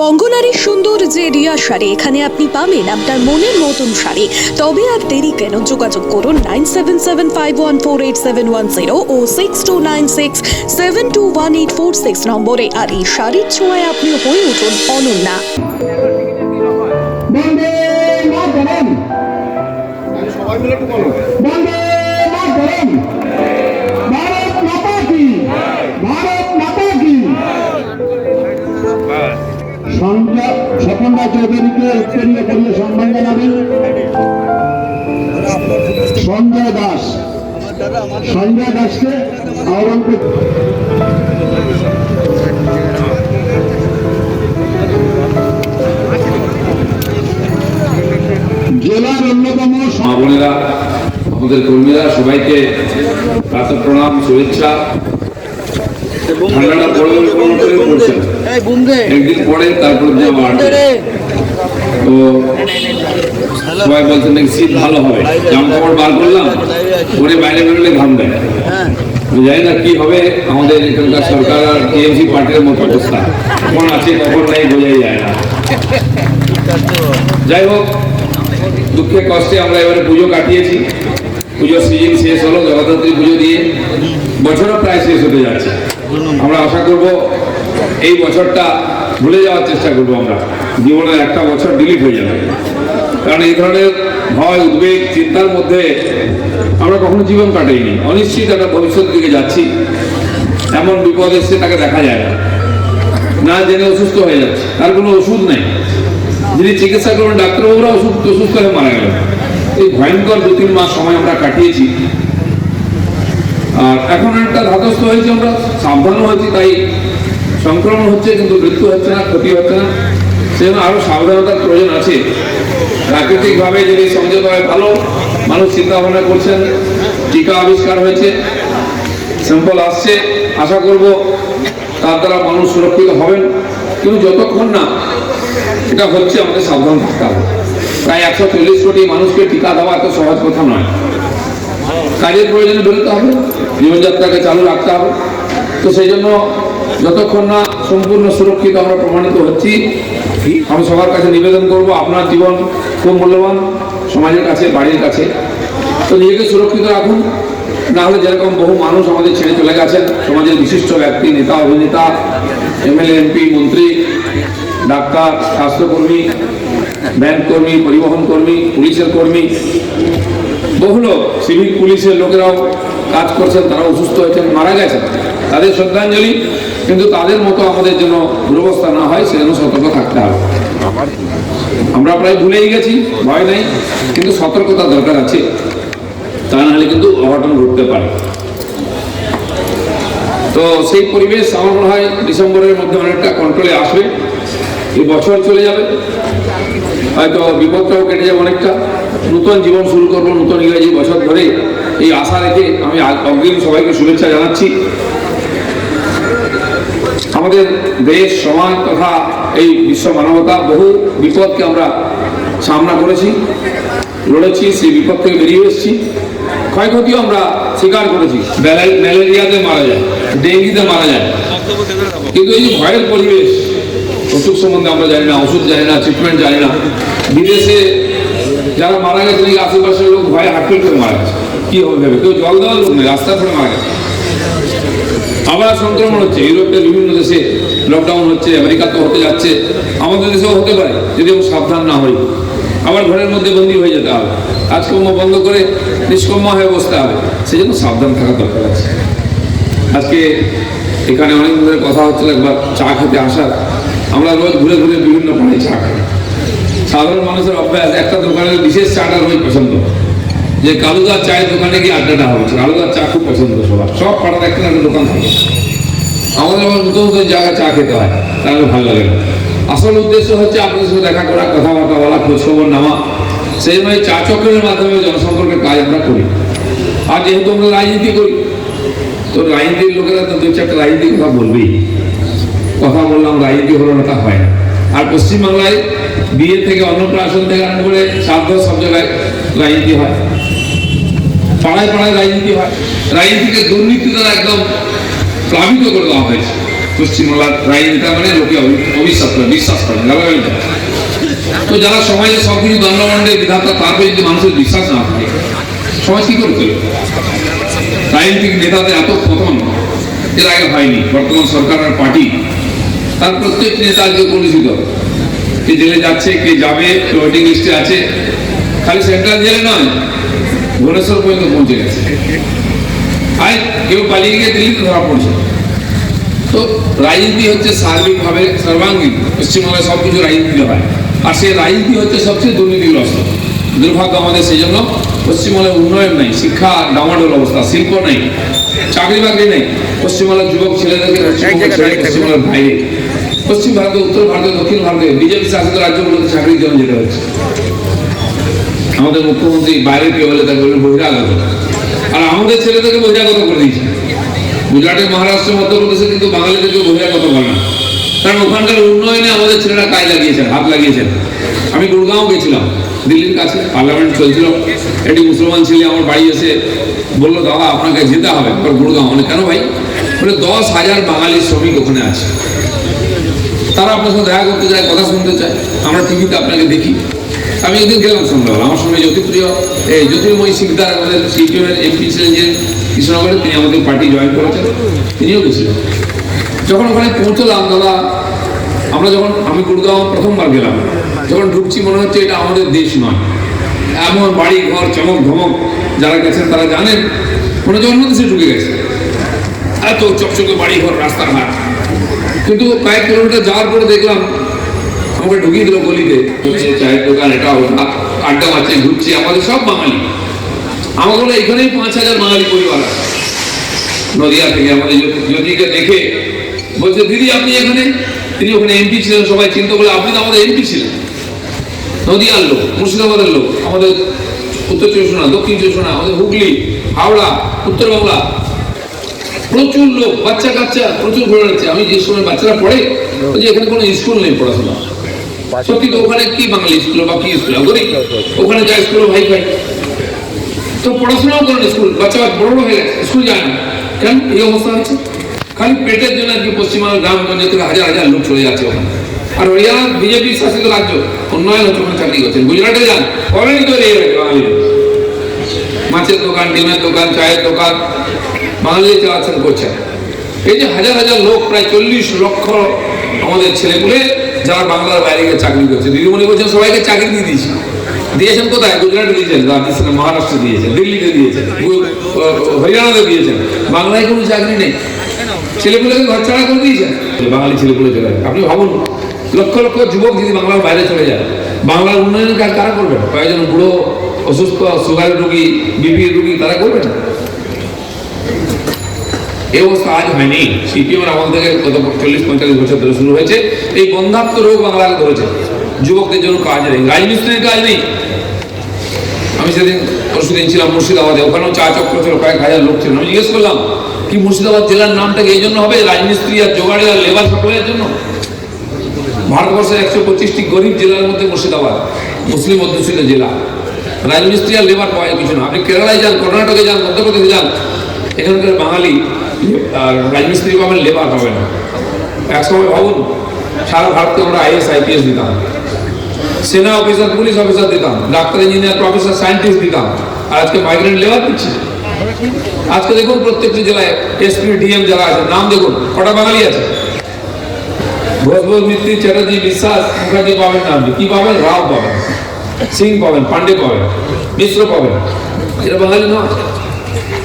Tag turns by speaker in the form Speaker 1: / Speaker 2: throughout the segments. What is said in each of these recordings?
Speaker 1: বঙ্গনারীর সুন্দর যে রিয়া শাড়ি, এখানে আপনি পাবেন আপনার মনের মতন শাড়ি। তবে আর দেরি কেন, যোগাযোগ করুন 9775148710 ও 6296721846 নম্বরে। আর এই শাড়ির ছোঁয়ায় আপনি হয়ে উঠুন অনন্যা।
Speaker 2: সবাই মিলে একটু বলো বন্দে মাতরম, ভারত মাতা কি, ভারত মাতা কি। স্বপনদা চৌধুরীকে উত্তরীয় করিয়ে সম্মান জানাবেন। সঞ্জয় দাসকে আহ্বান করতে জেলার অন্যতম
Speaker 3: বোনেরা, আমাদের কর্মীরা, সবাইকে প্রাতঃ প্রণাম, শুভেচ্ছা। ঠান্ডাটা পড়বে পড়ছেন, একদিন পরে তারপর যে তো সবাই বলছেন নাকি শীত ভালো হবে, জামা কাপড় বার করলাম, পরে বাইরে বেরোলে ঘাম দেয়। জানি না কি হবে আমাদের এখানকার সরকার আর টিএমসি পার্টির মতো অবস্থা, কখন আছে কখন নেই বোঝাই যায় না। যাই হোক, দুঃখে কষ্টে আমরা এবারে পুজো কাটিয়েছি। পুজোর সিজন শেষ হলো, জগদ্ধাত্রী পুজো দিয়ে বছরও প্রায় শেষ হতে যাচ্ছে। আমরা আশা করব এই বছরটা ভুলে যাওয়ার চেষ্টা করবো আমরা, জীবনের একটা বছর ডিলিট হয়ে যাবে। কারণ এই ধরনের ভয়, উদ্বেগ, চিন্তার মধ্যে আমরা কখনো জীবন কাটাইনি। অনিশ্চিত একটা ভবিষ্যৎ দিকে যাচ্ছি, এমন বিপদ এসছে তাকে দেখা যায় না, না জেনে অসুস্থ হয়ে যাচ্ছে, তার কোনো ওষুধ নেই। যিনি চিকিৎসা করবেন ডাক্তারবাবুরা অসুস্থ হয়ে মারা গেল। এই ভয়ঙ্কর 2-3 মাস সময় আমরা কাটিয়েছি। আর এখন একটা ধাতস্থ হয়েছে, আমরা সাবধানও হয়েছি, তাই সংক্রমণ হচ্ছে কিন্তু মৃত্যু হচ্ছে না, ক্ষতি হচ্ছে না। সেজন্য আরো সাবধানতার প্রয়োজন আছে। প্রাকৃতিকভাবে যদি সংযত হয় ভালো, মানুষ চিন্তা ভাবনা করছেন, টিকা আবিষ্কার হয়েছে, স্যাম্পল আসছে, আশা করব তার দ্বারা মানুষ সুরক্ষিত হবেন। কিন্তু যতক্ষণ না এটা হচ্ছে আমাদের সাবধান থাকতে হবে। প্রায় 140 কোটি মানুষকে টিকা দেওয়া এত সহজ কথা নয়। কাজের প্রয়োজনে বেরোতে হবে, জীবনযাত্রাকে চালু রাখতে হবে। তো সেই জন্য যতক্ষণ না সম্পূর্ণ সুরক্ষিত আমরা প্রমাণিত হচ্ছি, আমি সবার কাছে নিবেদন করব, আপনার জীবন খুব মূল্যবান সমাজের কাছে, বাড়ির কাছে। তো নিজেকে সুরক্ষিত রাখুন, না হলে যেরকম বহু মানুষ আমাদের ছেড়ে চলে গেছেন, সমাজের বিশিষ্ট ব্যক্তি, নেতা, অভিনেতা, এমএলএ, এমপি, মন্ত্রী, ডাক্তার, স্বাস্থ্যকর্মী, ব্যাংক কর্মী, পরিবহন কর্মী, পুলিশের কর্মী, বহু লোক, সিভিক পুলিশের লোকেরাও কাজ করছেন, তারা অসুস্থ হয়েছেন, মারা গেছেন, তাদের শ্রদ্ধাঞ্জলি। কিন্তু তাদের মতো আমাদের যেন দুরবস্থা না হয়, সেজন্য সতর্ক থাকতে হবে। আমরা প্রায় ভুলেই গেছি, ভয় নেই, কিন্তু সতর্কতার দরকার আছে, তা নাহলে কিন্তু অঘটন ঘটতে পারে। তো সেই পরিবেশ আমার মনে হয় ডিসেম্বরের মধ্যে অনেকটা কন্ট্রোলে আসবে। এই বছর চলে যাবে, হয়তো বিপদটাও কেটে যাবে অনেকটা, নতুন জীবন শুরু করবো, নতুন ইংরেজি বছর ধরে, এই আশা রেখে আমি অগ্রিম সবাইকে শুভেচ্ছা জানাচ্ছি। আমাদের দেশ, সমাজ তথা এই বিশ্ব মানবতা বহু বিপদকে আমরা সামনা করেছি, লড়েছি, সেই বিপদ থেকে বেরিয়ে এসেছি। ক্ষয়ক্ষতিও আমরা স্বীকার করেছি। ম্যালেরিয়াতে মারা যায়, ডেঙ্গিতে মারা যায়, কিন্তু এই যে ভয়ের পরিবেশ, ওষুধ সম্বন্ধে আমরা জানি না, ওষুধ জানি না, ট্রিটমেন্ট জানি না। বিদেশে যারা মারা গেছে, নাকি আশেপাশের লোক ভয়ে হাটফেল করে মারা গেছে, কি হবে ভেবে, কেউ জল দেওয়ার লোক নেই, রাস্তা ধরে মারা গেছে। আবার সংক্রমণ হচ্ছে, ইউরোপের বিভিন্ন দেশে লকডাউন হচ্ছে, আমেরিকাতেও হতে যাচ্ছে, আমাদের দেশেও হতে পারে যদি আমরা সাবধান না হই। আবার ঘরের মধ্যে বন্দী হয়ে যেতে হবে, কাজকর্ম বন্ধ করে নিষ্কর্ম হয়ে বসতে হবে। সেই জন্য সাবধান থাকার দরকার আছে। আজকে এখানে অনেক ধরে কথা হচ্ছিল একবার চা খেতে আসার। আমরা রোজ ঘুরে ঘুরে বিভিন্ন পাড়ায় চা খাই। সাধারণ মানুষের অভ্যাস, একটা দোকানের বিশেষ চাটা রোজ পছন্দ, যে কালুদার চায়ের দোকানে গিয়ে আড্ডাটা হবে। কালুদার চা খুব পছন্দ সবার, সব পাড়াতে একটা দোকান থাকে। আমাদের আবার নতুন নতুন জায়গায় চা খেতে হয়, তাহলে ভালো লাগে না। আসল উদ্দেশ্য হচ্ছে আপনাদের সাথে দেখা করা, কথাবার্তা বলা, খোঁজখবর নেওয়া। সেই জন্য চা চক্রের মাধ্যমে জনসম্পর্কের কাজ আমরা করি। আর যেহেতু আমরা রাজনীতি করি, তো রাজনীতির লোকেরা তো 2-4টা রাজনীতির কথা বলবেই। কথা বললাম, রাজনীতি হলো না, তা হয় না। আর পশ্চিমবাংলায় বিয়ে থেকে, অন্নপ্রাশন থেকে আরম্ভ করে শ্রাদ্ধ, সব জায়গায় রাজনীতি হয়, পাড়ায় পাড়ায় রাজনীতি হয়। রাজনীতিকে দুর্নীতি দ্বারা একদম প্লাবিত করে দেওয়া হয়েছে। পশ্চিমবাংলার রাজনীতিটা মানে লোকে অবিশ্বাস করে, বিশ্বাস বিশ্বাস করে গালাগালি দেয়। তো যারা সমাজে সবকিছু দণ্ডমণ্ডে বিধাতা, তারপরে যদি মানুষের বিশ্বাস না থাকে সমাজ কি করে চলবে? রাজনৈতিক নেতাদের এত পতন এর আগে হয়নি। বর্তমান সরকার আর পার্টি তার প্রত্যেক নেতা আজকে পরিচিত, কে জেলে যাচ্ছে, কে যাবে, ওয়েটিং লিস্টে আছে। খালি সেন্ট্রাল জেলে নয়, ভুবনেশ্বর পর্যন্ত পৌঁছে গেছে। আর কেউ পালিয়ে গিয়ে দিল্লিতে ধরা পড়ছে। তো রাজনীতি হচ্ছে সার্বিকভাবে সর্বাঙ্গীন, পশ্চিমবঙ্গে সবকিছু রাজনীতি হয়, আর সেই রাজনীতি হচ্ছে সবচেয়ে দুর্নীতিগ্রস্ত। দুর্ভাগ্য আমাদের সেই জন্য পশ্চিমবঙ্গের উন্নয়ন নেই, শিক্ষা ডামাডোল অবস্থা, শিল্প নেই, চাকরি বাকরি নেই। পশ্চিমবঙ্গের যুবক ছেলেদেরকে পশ্চিমবঙ্গের বাইরে, পশ্চিম ভারতে, উত্তর ভারতে, দক্ষিণ ভারতে বিজেপি শাসিত রাজ্যগুলোতে চাকরির জন্য যেতে হচ্ছে। আমাদের মুখ্যমন্ত্রী বাইরে কেউ হলে তাকে বহিরাগত, আর আমাদের ছেলেদেরকে বহিরাগত করে দিয়েছে। গুজরাটে, মহারাষ্ট্র, মধ্যপ্রদেশে কিন্তু বাঙালিদেরকে বহিরাগত করে না, কারণ ওখানকার উন্নয়নে আমাদের ছেলেরা কাজ লাগিয়েছেন, হাত লাগিয়েছেন। আমি গুড়গাঁও গেছিলাম, দিল্লির কাছে পার্লামেন্ট চলছিল। একটি মুসলমান ছেলে আমার বাড়ি এসে বললো, দাদা আপনাকে যেতে হবে গুড়গাঁও। মানে কেন ভাই? বলে 10,000 বাঙালি শ্রমিক ওখানে আছে, তারা আপনার সাথে দেখা করতে চায়, কথা শুনতে চায়, আমরা টিভিতে আপনাকে দেখি। আমি একদিন গেলাম সন্ধ্যাবেলা, আমার সঙ্গে জ্যোতির্ময় সিকদার, আমাদের সিপিএমের এমপি ছিলেন যে কৃষ্ণনগরে, তিনি আমাদের পার্টি জয়েন করেছেন, তিনিও গেছিলেন। যখন ওখানে পৌঁছলাম দাদা, আমি গুড়গাঁও প্রথমবার গেলাম, যখন ঢুকছি মনে হচ্ছে এটা আমাদের দেশ নয়। এমন বাড়ি ঘর, চমক ধমক, যারা গেছেন তারা জানেন, মনে হচ্ছে অন্য দেশে ঢুকে গেছে। এত চকচকে বাড়ি ঘর, রাস্তাঘাট। কিন্তু কয়েক কিলোমিটার যাওয়ার পরে দেখলাম আমাকে ঢুকিয়ে দিল গলিতে, চায়ের দোকান, এটা ওটা, আড্ডা মারছে, ঘুরছি, আমাদের সব বাঙালি। আমার বলে এখানেই 5,000 বাঙালি পরিবার আছে নদিয়া থেকে। আমাদের জ্যোতিকে দেখে বলছে, দিদি আপনি এখানে? তিনি ওখানে এমপি ছিলেন, সবাই চিন্তা বলে, আপনি তো আমাদের এমপি ছিলেন। নদিয়ার লোক, মুর্শিদাবাদের লোক, আমাদের উত্তর 24, দক্ষিণ 24, আমাদের হুগলি, হাওড়া, উত্তর বাংলা, প্রচুর লোক, বাচ্চা কাচ্চা প্রচুর ঘুরে যাচ্ছে। আমি যে সময় বাচ্চারা পড়ে, যে এখানে কোনো স্কুল নেই পড়াশোনা, সত্যি তো ওখানে কি বাঙালি স্কুল বা কি স্কুল, ওখানে যায় স্কুল ভাই ভাই, তো পড়াশোনাও করেন, স্কুল বাচ্চা বড় হয়ে গেছে, স্কুল যায় না। কেন এই অবস্থা হচ্ছে? খালি পেটের জন্য আর কি পশ্চিমবঙ্গের গ্রামগঞ্জ থেকে হাজার হাজার লোক চলে যাচ্ছে ওখানে। আর হরিয়ানা বিজেপি শাসিত রাজ্য, উন্নয়ন হচ্ছে, ওখানে চাকরি করছেন। গুজরাটে যান, কবেই তো বাঙালি, মাছের দোকান, ডিমের দোকান, চায়ের দোকান বাঙালি চালাচ্ছেন, করছেন। এই যে হাজার হাজার লোক, প্রায় 40 লক্ষ আমাদের ছেলেপুলে যারা বাংলার বাইরে গিয়ে চাকরি করছে। দিদিমণি বলছেন সবাইকে চাকরি দিয়ে দিয়েছি। দিয়েছেন কোথায়? গুজরাটে দিয়েছেন, রাজস্থানে, মহারাষ্ট্রে দিয়েছেন, দিল্লিতে দিয়েছেন, হরিয়ানাতে দিয়েছেন। বাংলায় কোনো চাকরি নেই, ছেলেপুলেকে ঘর ছাড়া করে দিয়েছেন। বাঙালি ছেলেপুলে চলে যায়। আপনি ভাবুন, লক্ষ লক্ষ যুবক যদি বাংলার বাইরে চলে যায়, বাংলার উন্নয়নের কাজ কারা করবেন? কয়েকজন বুড়ো, অসুস্থ, সুগারের রোগী, বিপির রোগী, তারা করবেন না। এই অবস্থা আজ হয়নি। সিপিএমের আমল থেকে গত 40-45 বছর ধরে শুরু হয়েছে। এই বন্ধাত্ম রোগ বাংলাকে ধরেছে। যুবকদের জন্য কাজ নেই, রাজমিস্ত্রির কাজ নেই। আমি সেদিন পরশুদিন ছিলাম মুর্শিদাবাদে, ওখানেও চা চক্র ছিল, কয়েক হাজার লোক ছিল। আমি জিজ্ঞেস করলাম, কি মুর্শিদাবাদ জেলার নামটাকে এই জন্য হবে, রাজমিস্ত্রি আর জোগাড়ি আর লেবার সাপ্লাইয়ের জন্য? ভারতবর্ষের 125টি গরিব জেলার মধ্যে মুর্শিদাবাদ মুসলিম অধ্যুষিত জেলা। রাজমিস্ত্রি আর লেবার পাওয়া কিছু না। আপনি কেরালায় যান, কর্ণাটকে যান, মধ্যপ্রদেশে যান, এখানকার বাঙালি আর রাজমিস্ত্রি পাবেন, লেবার পাবেন না। একসময় ভাবুন, সারা ভারতকে আমরা IAS IPS দিতাম, সেনা অফিসার, পুলিশ অফিসার দিতাম, ডাক্তার, ইঞ্জিনিয়ার, প্রফেসর, সায়েন্টিস্ট দিতাম, আর আজকে মাইগ্রেন্ট লেবার দিচ্ছি। আজকে দেখুন প্রত্যেকটি জেলায় SP DM যারা আছে, নাম দেখুন, কটা বাঙালি আছে? ঘোষ, মিত্রি, চ্যাটার্জি, বিশ্বাস, মুখার্জি পাবেন না। আপনি কি পাবেন? রাও পাবেন, সিং পাবেন, পান্ডে পাবেন, মিশ্র পাবেন। এটা বাঙালি নয়।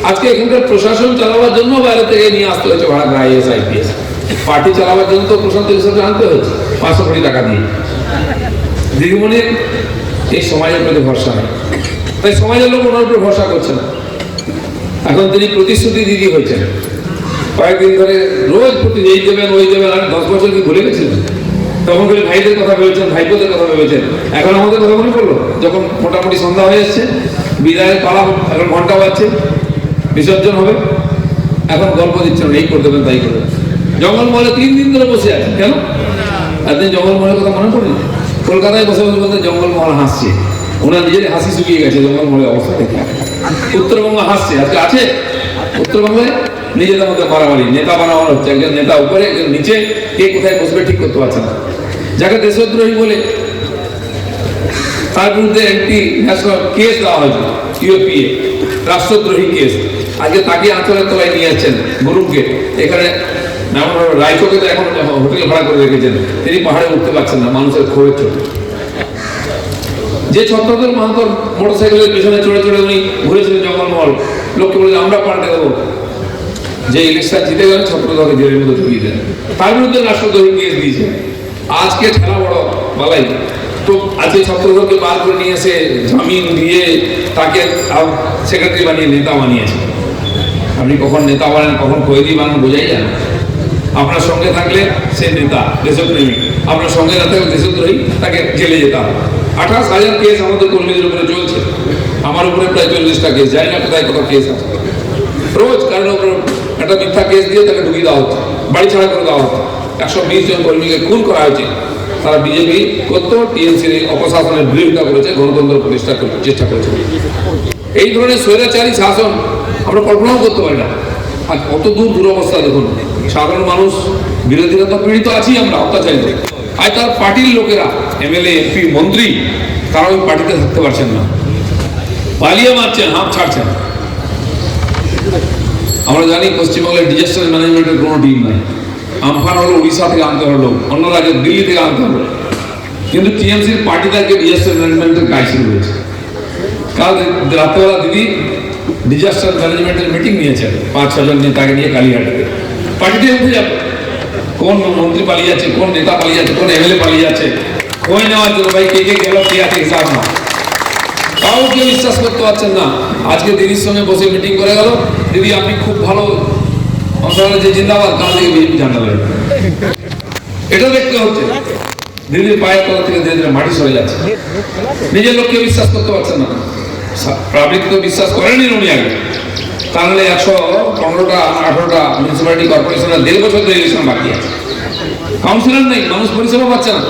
Speaker 3: আজকে এখানকার প্রশাসন চালাবার জন্য বাইরে থেকে নিয়ে আসতে হয়েছে ভাড়া IAS IPS। পার্টি চালাবার জন্য তো প্রশান্ত হিসেবে আনতে হয়েছে 500 কোটি টাকা দিয়ে। দিদিমণির এই সমাজের প্রতি ভরসা নেই, তাই সমাজের লোক ওনার উপর ভরসা করছে না। এখন তিনি প্রতিশ্রুতি দিদি হয়েছেন। কয়েকদিন ধরে রোজ এই দেবেন, ওই দেবেন। আর 10 বছর কি ভুলে গেছিলেন? তখন করে ভাইদের কথা ভেবেছেন, ভাইপোদের কথা ভেবেছেন। এখন আমাদের কথা মনে পড়লো, যখন মোটামুটি সন্ধ্যা হয়ে এসছে, বিদায়ের পালা, এখন ঘন্টা বাজছে, বিসর্জন হবে, এখন গল্প দিচ্ছেন, এই করে দেবেন, তাই করে দেবেন। জঙ্গলমহলে 3 দিন ধরে বসে আছে। কেন? একদিন জঙ্গলমহলের কথা মনে পড়ে? কলকাতায় বসে বসে বলতে জঙ্গলমহল হাসছে, ওনার নিজের হাসি শুকিয়ে গেছে জঙ্গলমহলের অবস্থা দেখে। উত্তরবঙ্গ হাসছে, আজকে আছে উত্তরবঙ্গে নিজেদের মধ্যে মারামারি, নেতা বানানো হচ্ছে। একজন নেতা উপরে, একজন নিচে, কে কোথায় বসবে ঠিক করতে পারছে না। যাকে দেশদ্রোহী বলে তার বিরুদ্ধে একটি ন্যাশনাল কেস দেওয়া হয়েছে, ইউপিএ রাষ্ট্রদ্রোহী কেস। আজকে তাকে আঁচলের তলায় নিয়ে যাচ্ছেন গুরুকে। এখানে রায়চকে তো এখন হোটেল ভাড়া করে রেখেছেন, তিনি পাহাড়ে উঠতে পারছেন না মানুষের ক্ষোভের চোটে। যে ছত্রধর মাহাতোর মোটরসাইকেলের পেছনে চড়ে চড়ে উনি ঘুরেছিলেন জঙ্গলমহল, লোককে বলে আমরা পাল্টে দেবো, যে ইলেকশন জিতে গেলেন ছত্রধরকে জেলের মধ্যে ঢুকিয়ে দেন, তার বিরুদ্ধে রাষ্ট্রদ্রোহী কেস দিয়েছে। আজকে ঠেলা বড় বালাই, তো আজকে ছত্রধরকে বার করে নিয়ে এসে জামিন দিয়ে তাকে সেক্রেটারি বানিয়ে নেতা বানিয়েছে। আপনি কখন নেতা বানান কখন কয়েদি বানান বোঝাই যায় না। আপনার সঙ্গে থাকলে সে নেতা দেশপ্রেমিক, আপনার সঙ্গে না থাকলে দেশদ্রোহী, তাকে জেলে যেতে হবে। 28,000 কেস আমাদের কর্মীদের উপরে চলছে, আমার উপরে প্রায় 40টা কেস, জানি না কোথায় কত কেস আছে। রোজ কারণ একটা মিথ্যা কেস দিয়ে তাকে ঢুকিয়ে দেওয়া হচ্ছে, বাড়ি ছাড়া করে দেওয়া হচ্ছে। 120 জন কর্মীকে খুন করা হয়েছে। তারা বিজেপি করতো, টিএমসির অপশাসনের বিরোধিতা করেছে, গণতন্ত্র প্রতিষ্ঠা করতে চেষ্টা করেছে। এই ধরনের স্বৈরাচারী শাসন আমরা কল্পনাও করতে পারি না। আর কত দূর দুরবস্থা দেখুন, সাধারণ মানুষ, বিরোধীরা তো পীড়িত আছি আমরা, অত্যাচারিত। আর তার পার্টির লোকেরা, এমএলএ, এমপি, মন্ত্রী, তারা ওই পার্টিতে থাকতে পারছেন না, পালিয়ে মারছেন, হাঁপ ছাড়ছেন। আমরা জানি পশ্চিমবঙ্গের ডিজাস্টার ম্যানেজমেন্টের কোনো টিম নাই। আমফান হলো উড়িষ্যা থেকে আনতে হলো, অন্য রাজ্যের দিল্লি থেকে আনতে হলো, কিন্তু টিএমসির পার্টি থেকে ডিজাস্টার ম্যানেজমেন্টের কাজ শুরু হয়েছে। কাল রাত্রেবেলা দিদি ডিজাস্টার ম্যানেজমেন্টের মিটিং নিয়েছেন 5-6 জন নেতাকে নিয়ে কালীঘাটে। পার্টিতে উঠে যাবে কোন মন্ত্রী পালিয়ে যাচ্ছে, কোন নেতা পালিয়ে যাচ্ছে, কোন এমএলএ পালিয়ে যাচ্ছে, খোঁজ নেওয়ার জন্য ভাই কে কে গেল, কে আছে হিসাব না। তাও কেউ বিশ্বাস করতে পারছেন না। আজকে দিদির সঙ্গে বসে মিটিং করে গেল, দিদি আপনি খুব ভালো অঞ্চলে যে জিন্দাবাদ, কাল থেকে বিজেপি ঝান্ডা লাগবে। এটা দেখতে হচ্ছে দিদির পায়ের তলা থেকে ধীরে ধীরে মাটি সরে যাচ্ছে। নিজের লোককে বিশ্বাস করতে পারছেন না। পাবলিক তো বিশ্বাস করেনি উনি আগে, তাহলে 115টা 18টা মিউনিসিপ্যালিটি কর্পোরেশনের 1.5 বছর ধরে ইলেকশন বাকি আছে, কাউন্সিলর নেই, মানুষ পরিষেবা পাচ্ছে না।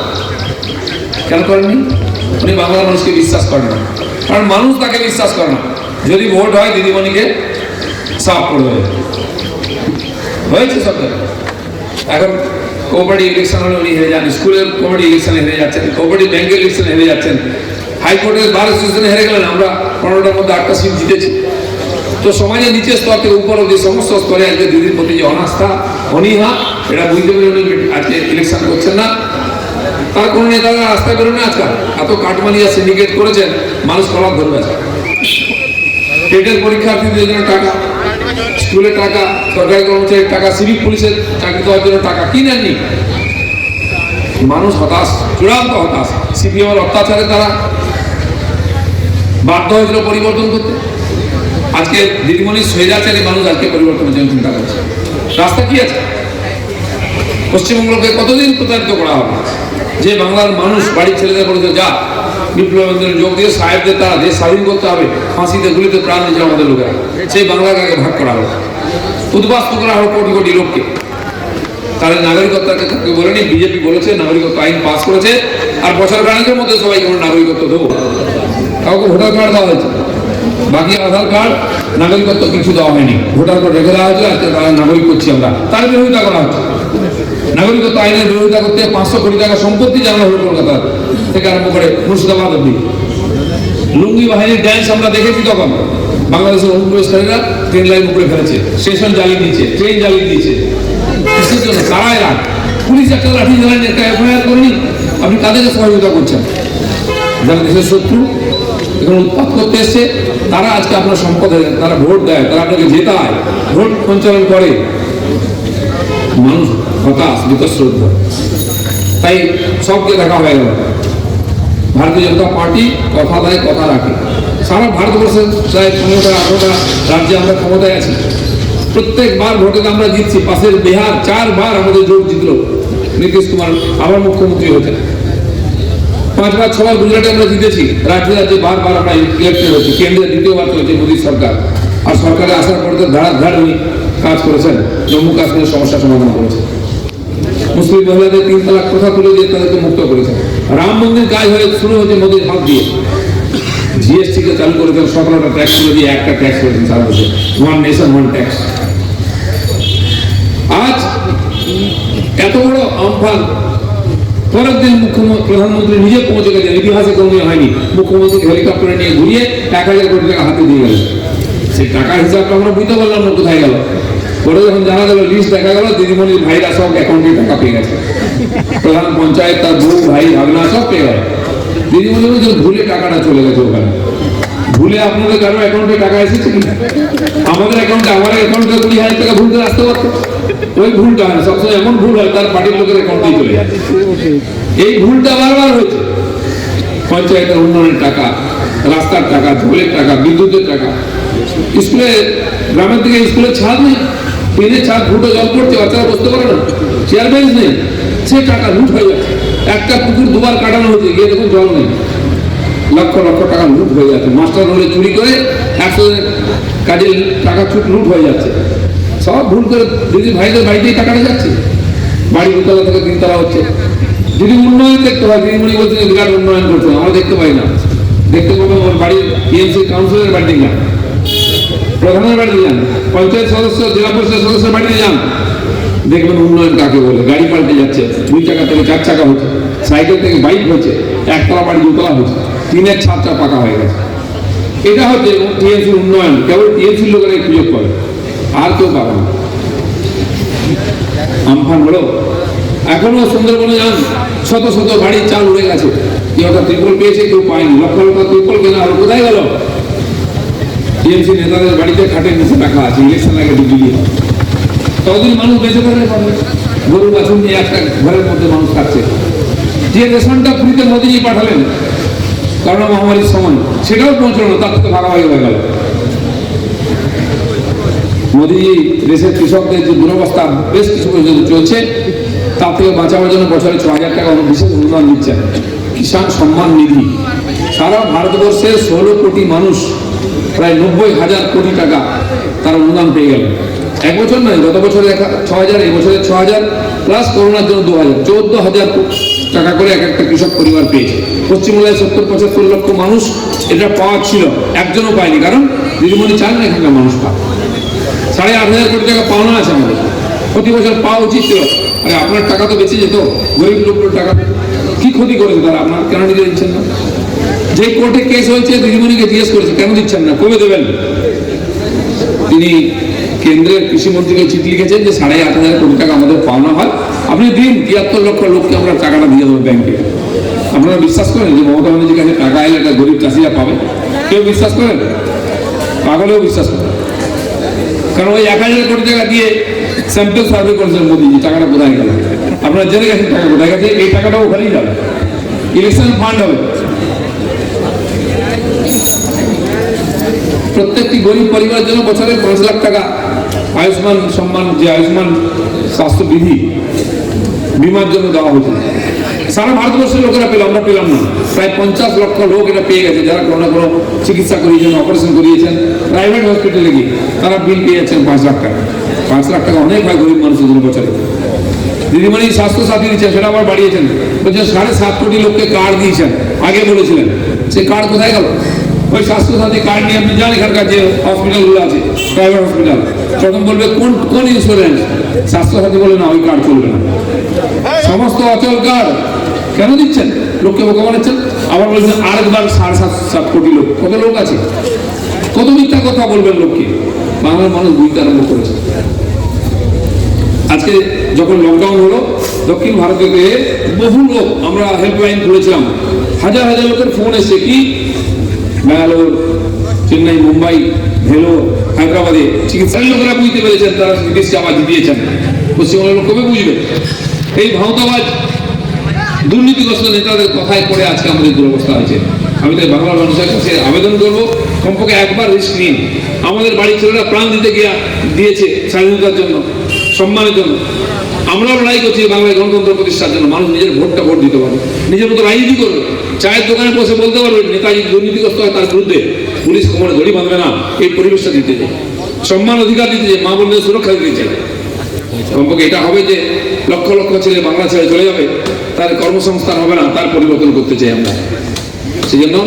Speaker 3: কেন করেননি? উনি বাংলার মানুষকে বিশ্বাস করেন না, কারণ মানুষ তাকে বিশ্বাস করে না। যদি ভোট হয় দিদিমণিকে সাফ করে দেবে, হয়েছে সব। এখন কোঅপারেটিভ ইলেকশন হলে উনি হেরে যান, স্কুলের কোঅপারেটিভ ইলেকশনে হেরে যাচ্ছেন, কোঅপারেটিভ ব্যাংকের ইলেকশনে হেরে যাচ্ছেন, হাইকোর্টের বার অ্যাসোসিয়েশনে হেরে গেলেন। আমরা 15টার মধ্যে 8টা সিট জিতেছি। তো সমাজের নিচের স্তর থেকে উপর অব্দি সমস্ত স্তরে আজকে দিদির প্রতি যে অনাস্থা, অনীহা, এটা বুঝতে পেরে উনি আজকে ইলেকশন করছেন না। তার কোনো নেতারা রাস্তায় বেরোয় না। আজকাল এত কাটমানিয়া সিন্ডিকেট করেছেন, মানুষ কলাপ ধরবে। টেটের পরীক্ষার্থীদের জন্য টাকা, স্কুলের টাকা, সরকারি কর্মচারীর টাকা, সিভিক পুলিশের চাকরি দেওয়ার জন্য টাকা কি নেননি। মানুষ হতাশ, চূড়ান্ত হতাশ। সিপিএমের অত্যাচারে তারা বাধ্য হয়েছিল পরিবর্তন করতে। আজকে দিদিমণির স্বৈরাচারী মানুষ আজকে পরিবর্তনের জন্য চিন্তা করছে। রাস্তা কি আছে? পশ্চিমবঙ্গকে কতদিন প্রতারিত করা হবে? যে বাংলার মানুষ বাড়ির ছেলেদের বলেছে যা বিপ্লব আন্দোলনে যোগ দিয়ে সাহেবদের তারা দেশ স্বাধীন করতে হবে, ফাঁসিতে গুলিতে প্রাণ দিয়েছে আমাদের লোকেরা, সেই বাংলাকে আগে ভাগ করা হবে, উদ্বাস্তু করা হবে কোটি কোটি লোককে। তাহলে নাগরিকত্বকে বলেনি, বিজেপি বলেছে নাগরিকত্ব আইন পাস করেছে, আর বছর খানেকের মধ্যে সবাইকে আমরা নাগরিকত্ব দেবো। কাউকে ভোটার কার্ড দেওয়া হয়েছে, বাকি আধার কার্ড, নাগরিকত্ব কিছু দেওয়া হয়নি। ভোটার কার্ড রেখে দেওয়া হয়েছে, আজকে তারা নাগরিক করছি আমরা, তার বিরোধিতা করা হচ্ছে। নাগরিকত্ব আইনের বিরোধিতা করতে 500 কোটি টাকা সম্পত্তি জানা হলো কলকাতা থেকে আরম্ভ করে মুর্শিদাবাদ অব্দি। লুঙ্গি বাহিনীর ড্যান্স আমরা দেখেছি তখন। বাংলাদেশের অনুপ্রবেশকারীরা ট্রেন লাইন উপরে ফেলেছে, স্টেশন জ্বালিয়ে দিয়েছে, ট্রেন জ্বালিয়ে দিয়েছে। কিসের জন্য? কারাই রাখ, পুলিশ একটা লাঠি জ্বালানি, একটা এফআইআর করেনি। আপনি কাদেরকে সহযোগিতা করছেন? যারা দেশের শত্রু, এখানে উৎপাত করতে এসছে, তারা আজকে আপনার সম্পদ, তারা ভোট দেয়, তারা আপনাকে জেতায়, ভোট সঞ্চালন করে। মানুষ হতাশ, বিতশ্রদ্ধ। তাই সবকে দেখা হয়ে গেল। ভারতীয় জনতা পার্টি কথা দেয়, কথা রাখে। সারা ভারতবর্ষের প্রায় 15টা-18টা রাজ্যে আমরা ক্ষমতায় আছি। প্রত্যেকবার ভোটে আমরা জিতছি। পাশের বিহার 4 বার আমাদের জোট জিতল, নীতিশ কুমার আবার মুখ্যমন্ত্রী হয়েছেন। 5 বার 6 বার গুজরাটে আমরা জিতেছি। রাজ্যে রাজ্যে বারবার আমরা ইলেক্টেড হয়েছি। কেন্দ্রে দ্বিতীয়বার চলছে মোদী সরকার। আর সরকারে আসার পর তো ধার উনি কাজ করেছেন, জম্মু কাশ্মীরের সমস্যা সমাধান করেছেন। মুসলিম মহিলাদের 3 তালাক কথা তুলে দিয়ে তাদেরকে মুক্ত করেছেন। রাম মন্দির কাজ হয়ে শুরু হয়েছে মোদীর হাত দিয়ে। জিএসটি কে চালু করেছেন, 17টা ট্যাক্স তুলে দিয়ে একটা ট্যাক্স করেছেন সারা দেশে, 1 নেশন 1 ট্যাক্স। আজ এত বড় আমফান পরের দিন প্রধানমন্ত্রী নিজে পৌঁছে গেছেন, ইতিহাসে কোনোদিন হয়নি, মুখ্যমন্ত্রী হেলিকপ্টারে নিয়ে ঘুরিয়ে 1000 কোটি টাকা হাতে দিয়ে গেলেন। সেই টাকার হিসাবটা আমরা বুঝতে পারলাম না কোথায় গেল। পরে যখন জানা গেল, লিস্ট দেখা গেল, দিদিমণির ভাইরা সব অ্যাকাউন্টে টাকা পেয়ে গেছে। প্রধান পঞ্চায়েত, তার বউ, ভাই, ভাগনা সব পেয়ে গেল। দিদিমণি বলছে ভুলে টাকাটা চলে গেছে ওখানে। ভুলে আপনাদের কারো অ্যাকাউন্টে টাকা এসেছে কি? আমাদের অ্যাকাউন্টে, আমার অ্যাকাউন্টে 20,000 টাকা ভুল করে আসতে পারতো। ওই ভুলটা হয় না, সবসময় এমন ভুল হয় তার পার্টির লোকের অ্যাকাউন্টেই চলে যায়। এই ভুলটা বারবার হয়েছে। পঞ্চায়েতের উন্নয়নের টাকা, রাস্তার টাকা, জলের টাকা, বিদ্যুতের টাকা, স্কুলে, গ্রামের দিকে স্কুলের ছাদ নেই, টিনের ছাদ ফুটো জল পড়ছে, বাচ্চারা বসতে পারে না, চেয়ার বেঞ্চ নেই, সে টাকা লুট হয়ে যাচ্ছে। একটা পুকুর দুবার কাটানো হয়েছে, গিয়ে দেখুন জল নেই, লক্ষ লক্ষ টাকা লুট হয়ে যাচ্ছে। মাস্টার হলে চুরি করে 100 কাজের টাকা লুট হয়ে যাচ্ছে। সব ভুল করে দিদি ভাইদের বাড়িতেই টাকাটা যাচ্ছে। বাড়ি 2তলা থেকে 3তলা হচ্ছে। যদি উন্নয়ন দেখতে হয়, দিদিমণি বলছেন বিরাট উন্নয়ন করতে, আমরা দেখতে পাই না। দেখতে পাবো আমার বাড়ির টিএমসি কাউন্সিলরের বাড়িতে যান, প্রধানের বাড়িতে যান, পঞ্চায়েত সদস্য, জেলা পরিষদ সদস্যের বাড়িতে যান, দেখবেন উন্নয়ন কাকে বলে। গাড়ি পাল্টে যাচ্ছে, 2 চাকা থেকে 4 চাকা হচ্ছে, সাইকেল থেকে বাইক হচ্ছে, 1তলা বাড়ি 2তলা হচ্ছে, টিনের ছাদটা পাকা হয়ে গেছে। এটা হচ্ছে টিএমসির উন্নয়ন। কেবল টিএমসির লোকেরা সুযোগ পাবে, আর কেউ পাবে না। আমফান হলো, এখনো সুন্দরবনে যান, শত শত বাড়ির চাল উড়ে গেছে। কেউ একটা ত্রিপল পেয়েছে, কেউ পায়নি। লক্ষ লক্ষ ত্রিপল কেনা হলো, কোথায় গেল? টিএমসি নেতাদের বাড়িতে খাটের নিচে রাখা আছে, ইলেকশন আগে বিজুলি হয়। ততদিন মানুষ বেঁচে থাকলে পারবে। গরু বাছুর নিয়ে একটা ঘরের মধ্যে মানুষ থাকছে। যে রেশনটা ফ্রিতে মোদিজি পাঠালেন করোনা মহামারীর সময়, সেটাও পৌঁছলো না, তার থেকে ভাগাভাগি হয়ে গেল। মোদিজি দেশের কৃষকদের যে দুরবস্থা বেশ কিছু পর্যন্ত চলছে, তার থেকে বাঁচাবার জন্য বছরে 6,000 টাকা বিশেষ অনুদান দিচ্ছেন। কিষাণ সম্মান নিধি, সারা ভারতবর্ষের 16 কোটি মানুষ, প্রায় 90,000 কোটি টাকা তারা অনুদান পেয়ে গেল। এক বছর নয়, গত বছরে 6,000, এই বছরে 6,000, প্লাস করোনার জন্য 2,000, 14,000 টাকা করে এক একটা কৃষক পরিবার পেয়েছে। পশ্চিমবাংলায় 70-75 লক্ষ মানুষ এটা পাওয়া ছিল, একজনও পায়নি, কারণ দিদিমণি চান না এখানকার মানুষ পায়। 8,500 কোটি টাকা পাওনা আছে আমাদের, প্রতি বছর পাওয়া উচিত ছিল। আরে আপনার টাকা তো বেঁচে যেত, গরিব লোকের টাকা কি ক্ষতি করেছে তারা? আপনার কেন দিতে দিচ্ছেন না? যে কোর্টে কেস হয়েছে, দিদিমণিকে জিজ্ঞেস করেছে কেন দিচ্ছেন না, কবে দেবেন? তিনি কেন্দ্রের কৃষিমন্ত্রীকে চিঠি লিখেছেন যে 8,500 কোটি টাকা আমাদের পাওনা হয়, আপনি দিন, 73 লক্ষ লোককে আমরা টাকাটা দিয়ে দেবো ব্যাংকে। আপনারা বিশ্বাস করেন যে মমতা ব্যানার্জির কাছে টাকা এলে একটা গরিব চাষিরা পাবে? কেউ বিশ্বাস করেন? পাগলেও বিশ্বাস করেন। কারণ ওই 1,000 কোটি টাকা দিয়ে স্যাম্পল সার্ভে করেছেন মোদিজি, টাকাটা কোথায় গেল? আপনারা জেনে গেছেন টাকা কোথায় গেছে। এই টাকাটাও ওখানেই যাবে, ইলেকশন ফান্ড হবে। প্রত্যেকটি গরিব পরিবারের জন্য বছরে 5 লাখ টাকা আয়ুষ্মান সম্মান, যে আয়ুষ্মান স্বাস্থ্য বিধি, বিমার জন্য দেওয়া হয়েছে। সারা ভারতবর্ষের লোকেরা পেল, আমরা পেলাম না। প্রায় 50 লক্ষ লোক এটা পেয়ে গেছে, যারা কোনো না কোনো চিকিৎসা করিয়েছেন, অপারেশন করিয়েছেন, প্রাইভেট হসপিটালে গিয়ে তারা বিল পেয়েছেন 5 লাখ টাকা। 5 লাখ টাকা অনেক হয় গরিব মানুষের জন্য বছরে। দিদিমণি স্বাস্থ্য সাথী দিচ্ছেন, সেটা আবার বাড়িয়েছেন, বলছেন 7.5 কোটি লোককে কার্ড দিয়েছেন, আগে বলেছিলেন। সেই কার্ড কোথায় গেল? ওই স্বাস্থ্য সাথী কার্ড নিয়ে আপনি যান, এখানকার যে হসপিটালগুলো আছে, প্রাইভেট হসপিটাল, প্রথম বলবে কোন ইন্স্যুরেন্স, স্বাস্থ্য সাথী বলে না, ওই কার্ড চলবে না, সমস্ত অচল কার্ড। কেন দিচ্ছেন? লোককে বোকা বানাচ্ছেন। আবার বলছেন আরেকবার 7.5 কোটি লোক। কত লোক আছে? কত মিথ্যা কথা বলবেন লোককে? বাংলার মানুষ বুঝতে আরম্ভ করেছে। আজকে যখন লকডাউন হলো, দক্ষিণ ভারতে বহু লোক, আমরা হেল্পলাইন খুলেছিলাম, হাজার হাজার লোকের ফোন এসছে, কি ব্যাঙ্গালোর, চেন্নাই, মুম্বাই, ভেলোর, হায়দ্রাবাদে চিকিৎসার লোকেরা বুঝতে পেরেছেন, তারা চিকিৎসা আবাজ দিয়েছেন। পশ্চিমবঙ্গের লোক কবে বুঝবে? এই ভাওতাবাজ দুর্নীতিগ্রস্ত নেতাদের কথায় পড়ে আজকে আমাদের দুরবস্থা হয়েছে। আমি তাই বাংলার মানুষের কাছে আবেদন করবো, কমপক্ষে একবার রিস্ক নিন। আমাদের বাড়ির ছেলেরা প্রাণ দিয়েছে স্বাধীনতার জন্য, সম্মানের জন্য। আমরাও লড়াই করছি বাংলায় গণতন্ত্র প্রতিষ্ঠার জন্য। মানুষ নিজের ভোট দিতে পারবে, নিজের মতো রাজনীতি করবে, চায়ের দোকানে বসে বলতে পারবে নেতাজি দুর্নীতিগ্রস্ত হয়, তার বিরুদ্ধে পুলিশ কোমরে দড়ি বাঁধবে না। এই পরিবেশটা দিতে চাই, সম্মান অধিকার দিতে চাই, মা বোনদের সুরক্ষা দিতে চাই। কমপক্ষে এটা হবে যে লক্ষ লক্ষ ছেলে বাংলা ছেড়ে চলে যাবে, তার কর্মসংস্থান হবে না, তার পরিবর্তন করতে চাই আমরা। সেই জন্য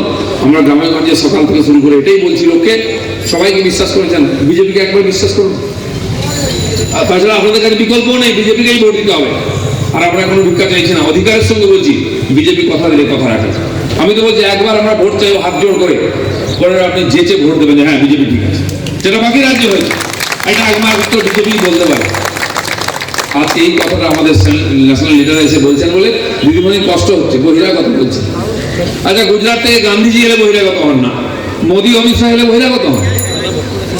Speaker 3: আমরা গ্রামে গঞ্জে সকাল থেকে শুরু করে এটাই বলছি লোককে, সবাইকে বিশ্বাস করেছেন, বিজেপিকে একবার বিশ্বাস করুন। আর তাছাড়া আপনাদের কাছে বিকল্প নেই, বিজেপিকেই ভোট দিতে হবে। আর আমরা কোনো ভিক্ষা চাইছি না, অধিকারের সঙ্গে বলছি বিজেপি কথা দিলে কথা রাখে। আমি তো বলছি একবার আমরা ভোট চাইবো হাত জোড় করে, পরে আপনি যেচে ভোট দেবেন যে হ্যাঁ বিজেপি ঠিক আছে, সেটা বাকি রাজ্য হয়েছে, এটা একমাত্র বিজেপি বলতে পারে। আজকে এই কথাটা আমাদের ন্যাশনাল লিডার এসে বলছেন বলে দিদিমণি কষ্ট হচ্ছে, বহিরাগত বলছে। আচ্ছা, গুজরাট থেকে গান্ধীজি এলে বহিরাগত হন না, মোদী অমিত শাহ এলে বহিরাগত হন,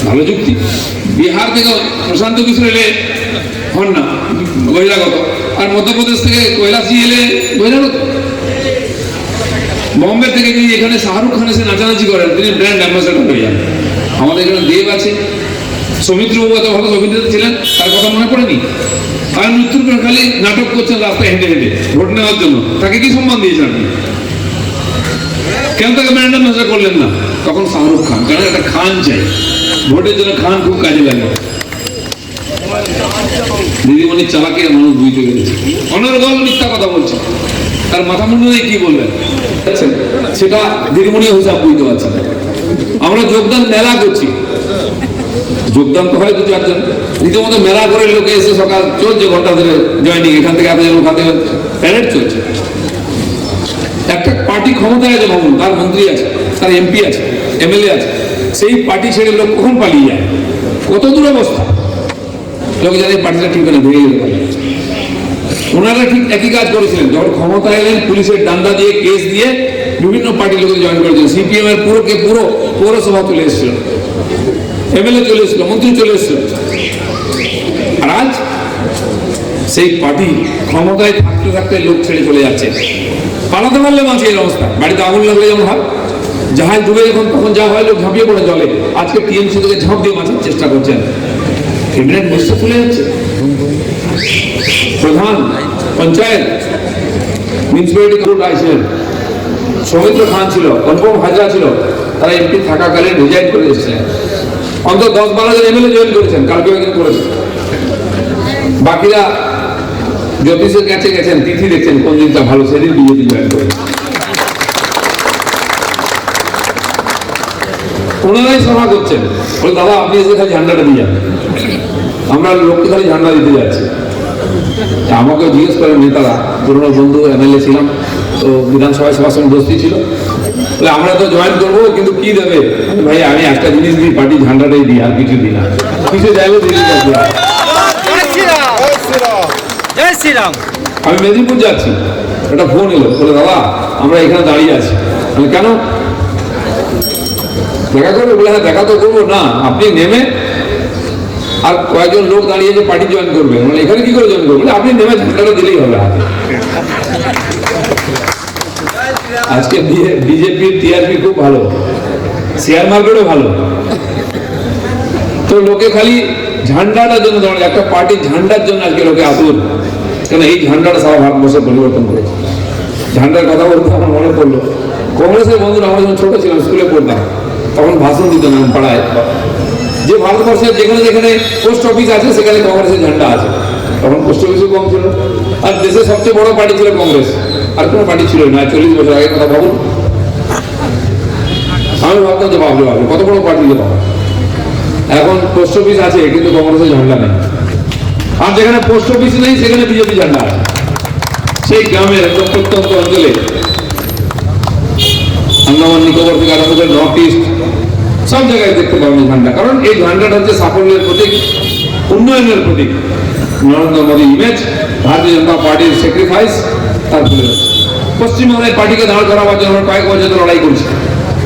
Speaker 3: ভালো যুক্তি। বিহার থেকে প্রশান্ত কিশোর এলে হন না বহিরাগত, আর মধ্যপ্রদেশ থেকে কৈলাসজি এলে বহিরাগত। বম্বে থেকে যদি এখানে শাহরুখ খান এসে নাচানাচি করেন, তিনি ব্র্যান্ড অ্যাম্বাসেডর হয়ে যান। আমাদের এখানে দেব আছে, সৌমিত্র বাবু এত ভালো অভিনেতা ছিলেন, তার কথা মনে পড়েনি? আর মৃত্যুর পর খালি নাটক করছেন রাস্তায় হেঁটে হেঁটে ভোট নেওয়ার জন্য, তাকে কি সম্মান দিয়েছেন আপনি? কেন তাকে ব্র্যান্ড অ্যাম্বাসেডর করলেন না? তখন শাহরুখ খান, কারণ একটা খান চাই, ভোটের জন্য খান খুব কাজে লাগে। দিদিমণির চালাকে মানুষ বুঝতে পেরেছে, অনর্গল মিথ্যা কথা বলছে, তার মাথা মুন্ডু দিয়ে কি বলবেন সেটা দিদিমণি হিসাব বুঝতে পারছে না। আমরা যোগদান মেলা করছি, যোগদান তো হয় দু চারজন, রীতিমতো মেলা করে লোকে এসে সকাল চলছে ঘন্টা ধরে জয়নিং, এখান থেকে এতজন ওখান থেকে প্যারেড চলছে। একটা পার্টি ক্ষমতায় আছে, ভবন তার মন্ত্রী আছে, তার এমপি আছে, এমএলএ আছে, সেই পার্টি ছেড়ে লোক কখন পালিয়ে যায়, কত দূর অবস্থা। লোক জানে পার্টিটা ঠিক না, ভেঙে যেতে পারে। ওনারা ঠিক একই কাজ করেছিলেন, যখন ক্ষমতায় এলেন পুলিশের ডান্ডা দিয়ে কেস দিয়ে বিভিন্ন পার্টির লোক জয়েন করেছিলেন। সিপিএম এর পুরো পৌরসভা চলে এসেছিল, এমএলএ চলে এসেছিল, মন্ত্রী চলে এসেছিল। আর আজ সেই পার্টি ক্ষমতায় থাকতে থাকতে লোক ছেড়ে চলে যাচ্ছে। পালাতে পারলে মাঝে এই অবস্থা, বাড়িতে আগুন লাগলে যেমন হয়, জাহাজ ডুবে যখন তখন যা হয় লোক ঝাঁপিয়ে পড়ে জলে, আজকে টিএমসি থেকে ঝাঁপ দিয়ে বাঁচার চেষ্টা করছেন। ক্যাবিনেট মিনিস্টার চলে যাচ্ছে, প্রধান পঞ্চায়েত মিউনিসিপ্যালিটি কোর্ট আইছিলেন, সৌমিত্র খান ছিল, অনুপম হাজরা ছিল, তারা এমপি থাকাকালীন রিজাইন করে এসেছিলেন। অন্তত 10-12 জন এমএলএ জয়েন করেছেন, কালকে একদিন করেছেন। বাকিরা জ্যোতিষের কাছে গেছেন, তিথি দেখছেন কোন দিনটা ভালো, সেদিন বিজেপি জয়েন করে। ওনারাই সভা করছেন, বলে দাদা আপনি এসে খালি ঝান্ডাটা দিয়ে যান, আমরা লোককে খালি ঝান্ডা দিতে যাচ্ছি। আমাকেও জিজ্ঞেস করেন নেতারা, পুরোনো বন্ধু এমএলএ ছিলাম, তো বিধানসভায় সবার সঙ্গে বসতি ছিল, বলে আমরা তো জয়েন করবো কিন্তু কি দেবে? ভাই আমি একটা জিনিস দিই, পার্টি ঝান্ডাটাই দিই, আর কিছু দিই না, কিছু যাইবো দিদি। আমি মেদিনীপুর যাচ্ছি, একটা ফোন এলো, বলে দাদা আমরা এখানে দাঁড়িয়ে আছি। আমি কেন দেখা করবো? বলে হ্যাঁ দেখা তো করবো। না আপনি নেমে আর কয়েকজন লোক দাঁড়িয়ে যে পার্টি জয়েন করবে, মানে এখানে কি করে জয়েন করবে? আপনি নেমে ঝান্ডাটা দিলেই হবে হাতে। আজকে বিজেপির টিআরপি খুব ভালো, শেয়ার মার্কেটও ভালো, তো লোকে খালি ঝান্ডাটার জন্য দাঁড়ায়, একটা পার্টির ঝান্ডার জন্য আজকে লোকে আতুর। কেন এই ঝান্ডাটা সারা ভারতবর্ষে পরিবর্তন করেছে। ঝান্ডার কথা বলতে আমার মনে পড়লো, কংগ্রেসের বন্ধুরা আমরা যখন ছোট ছিলাম স্কুলে পড়তাম, তখন ভাষণ দিত না পাড়ায়, যে ভারতবর্ষের যেখানে যেখানে পোস্ট অফিস আছে সেখানে কংগ্রেসের ঝান্ডা আছে। তখন পোস্ট অফিসও কম ছিল, আর দেশের সবচেয়ে বড় পার্টি ছিল কংগ্রেস, আর কোনো পার্টি ছিল না। 40 বছর আগে কথা ভাবুন, আমি ভাবতাম যে ভাবলে কত বড় পার্টি যে পাবো। এখন পোস্ট অফিস আছে কিন্তু কংগ্রেসের ঝান্ডা নেই, আর যেখানে পোস্ট অফিস নেই সেখানে বিজেপি ঝান্ডা আছে। সেই গ্রামের একদম প্রত্যন্ত অঞ্চলে, আন্দামান নিকোবর থেকে আরম্ভ করে নর্থ ইস্ট সব জায়গায় দেখতে পাবেন ঝান্ডা, কারণ এই ঝান্ডাটা হচ্ছে সাফল্যের প্রতীক, উন্নয়নের প্রতীক। নরেন্দ্র মোদী ইমেজ, ভারতীয় জনতা পার্টির স্যাক্রিফাইস, তারপরে পশ্চিমবঙ্গের পার্টিকে দাঁড় করাবার জন্য কয়েক বছর লড়াই করছে,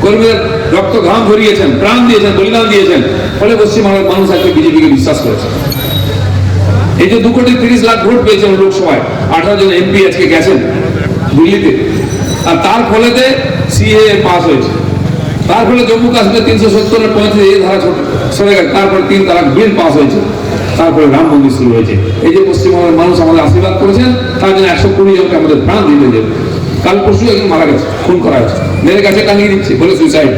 Speaker 3: কর্মীদের রক্ত ঘাম ভরিয়েছেন, প্রাণ দিয়েছেন, বলিদান দিয়েছেন, ফলে পশ্চিমবঙ্গের মানুষ আজকে বিজেপিকে বিশ্বাস করেছে। এই যে 2,30,00,000 ভোট পেয়েছেন লোকসভায়, 18 জন এমপি আজকে গেছেন দিল্লিতে, আর তার ফলেতে সিএএ পাস হয়েছে, তার ফলে জম্মু কাশ্মীর 370-35 ধারা সরে গেছে, তারপরে 3 তালাক বিল পাস হয়েছে, তারপরে রাম মন্দির শুরু হয়েছে। এই যে পশ্চিমবঙ্গের মানুষ আমাদের আশীর্বাদ করেছেন, তার জন্য 120 জনকে আমাদের প্রাণ দিতে যাবে। কাল পরশু একজন মারা গেছে, খুন করা হয়েছে, মেয়ের কাছে টাঙিয়ে দিচ্ছে বলে সুইসাইড।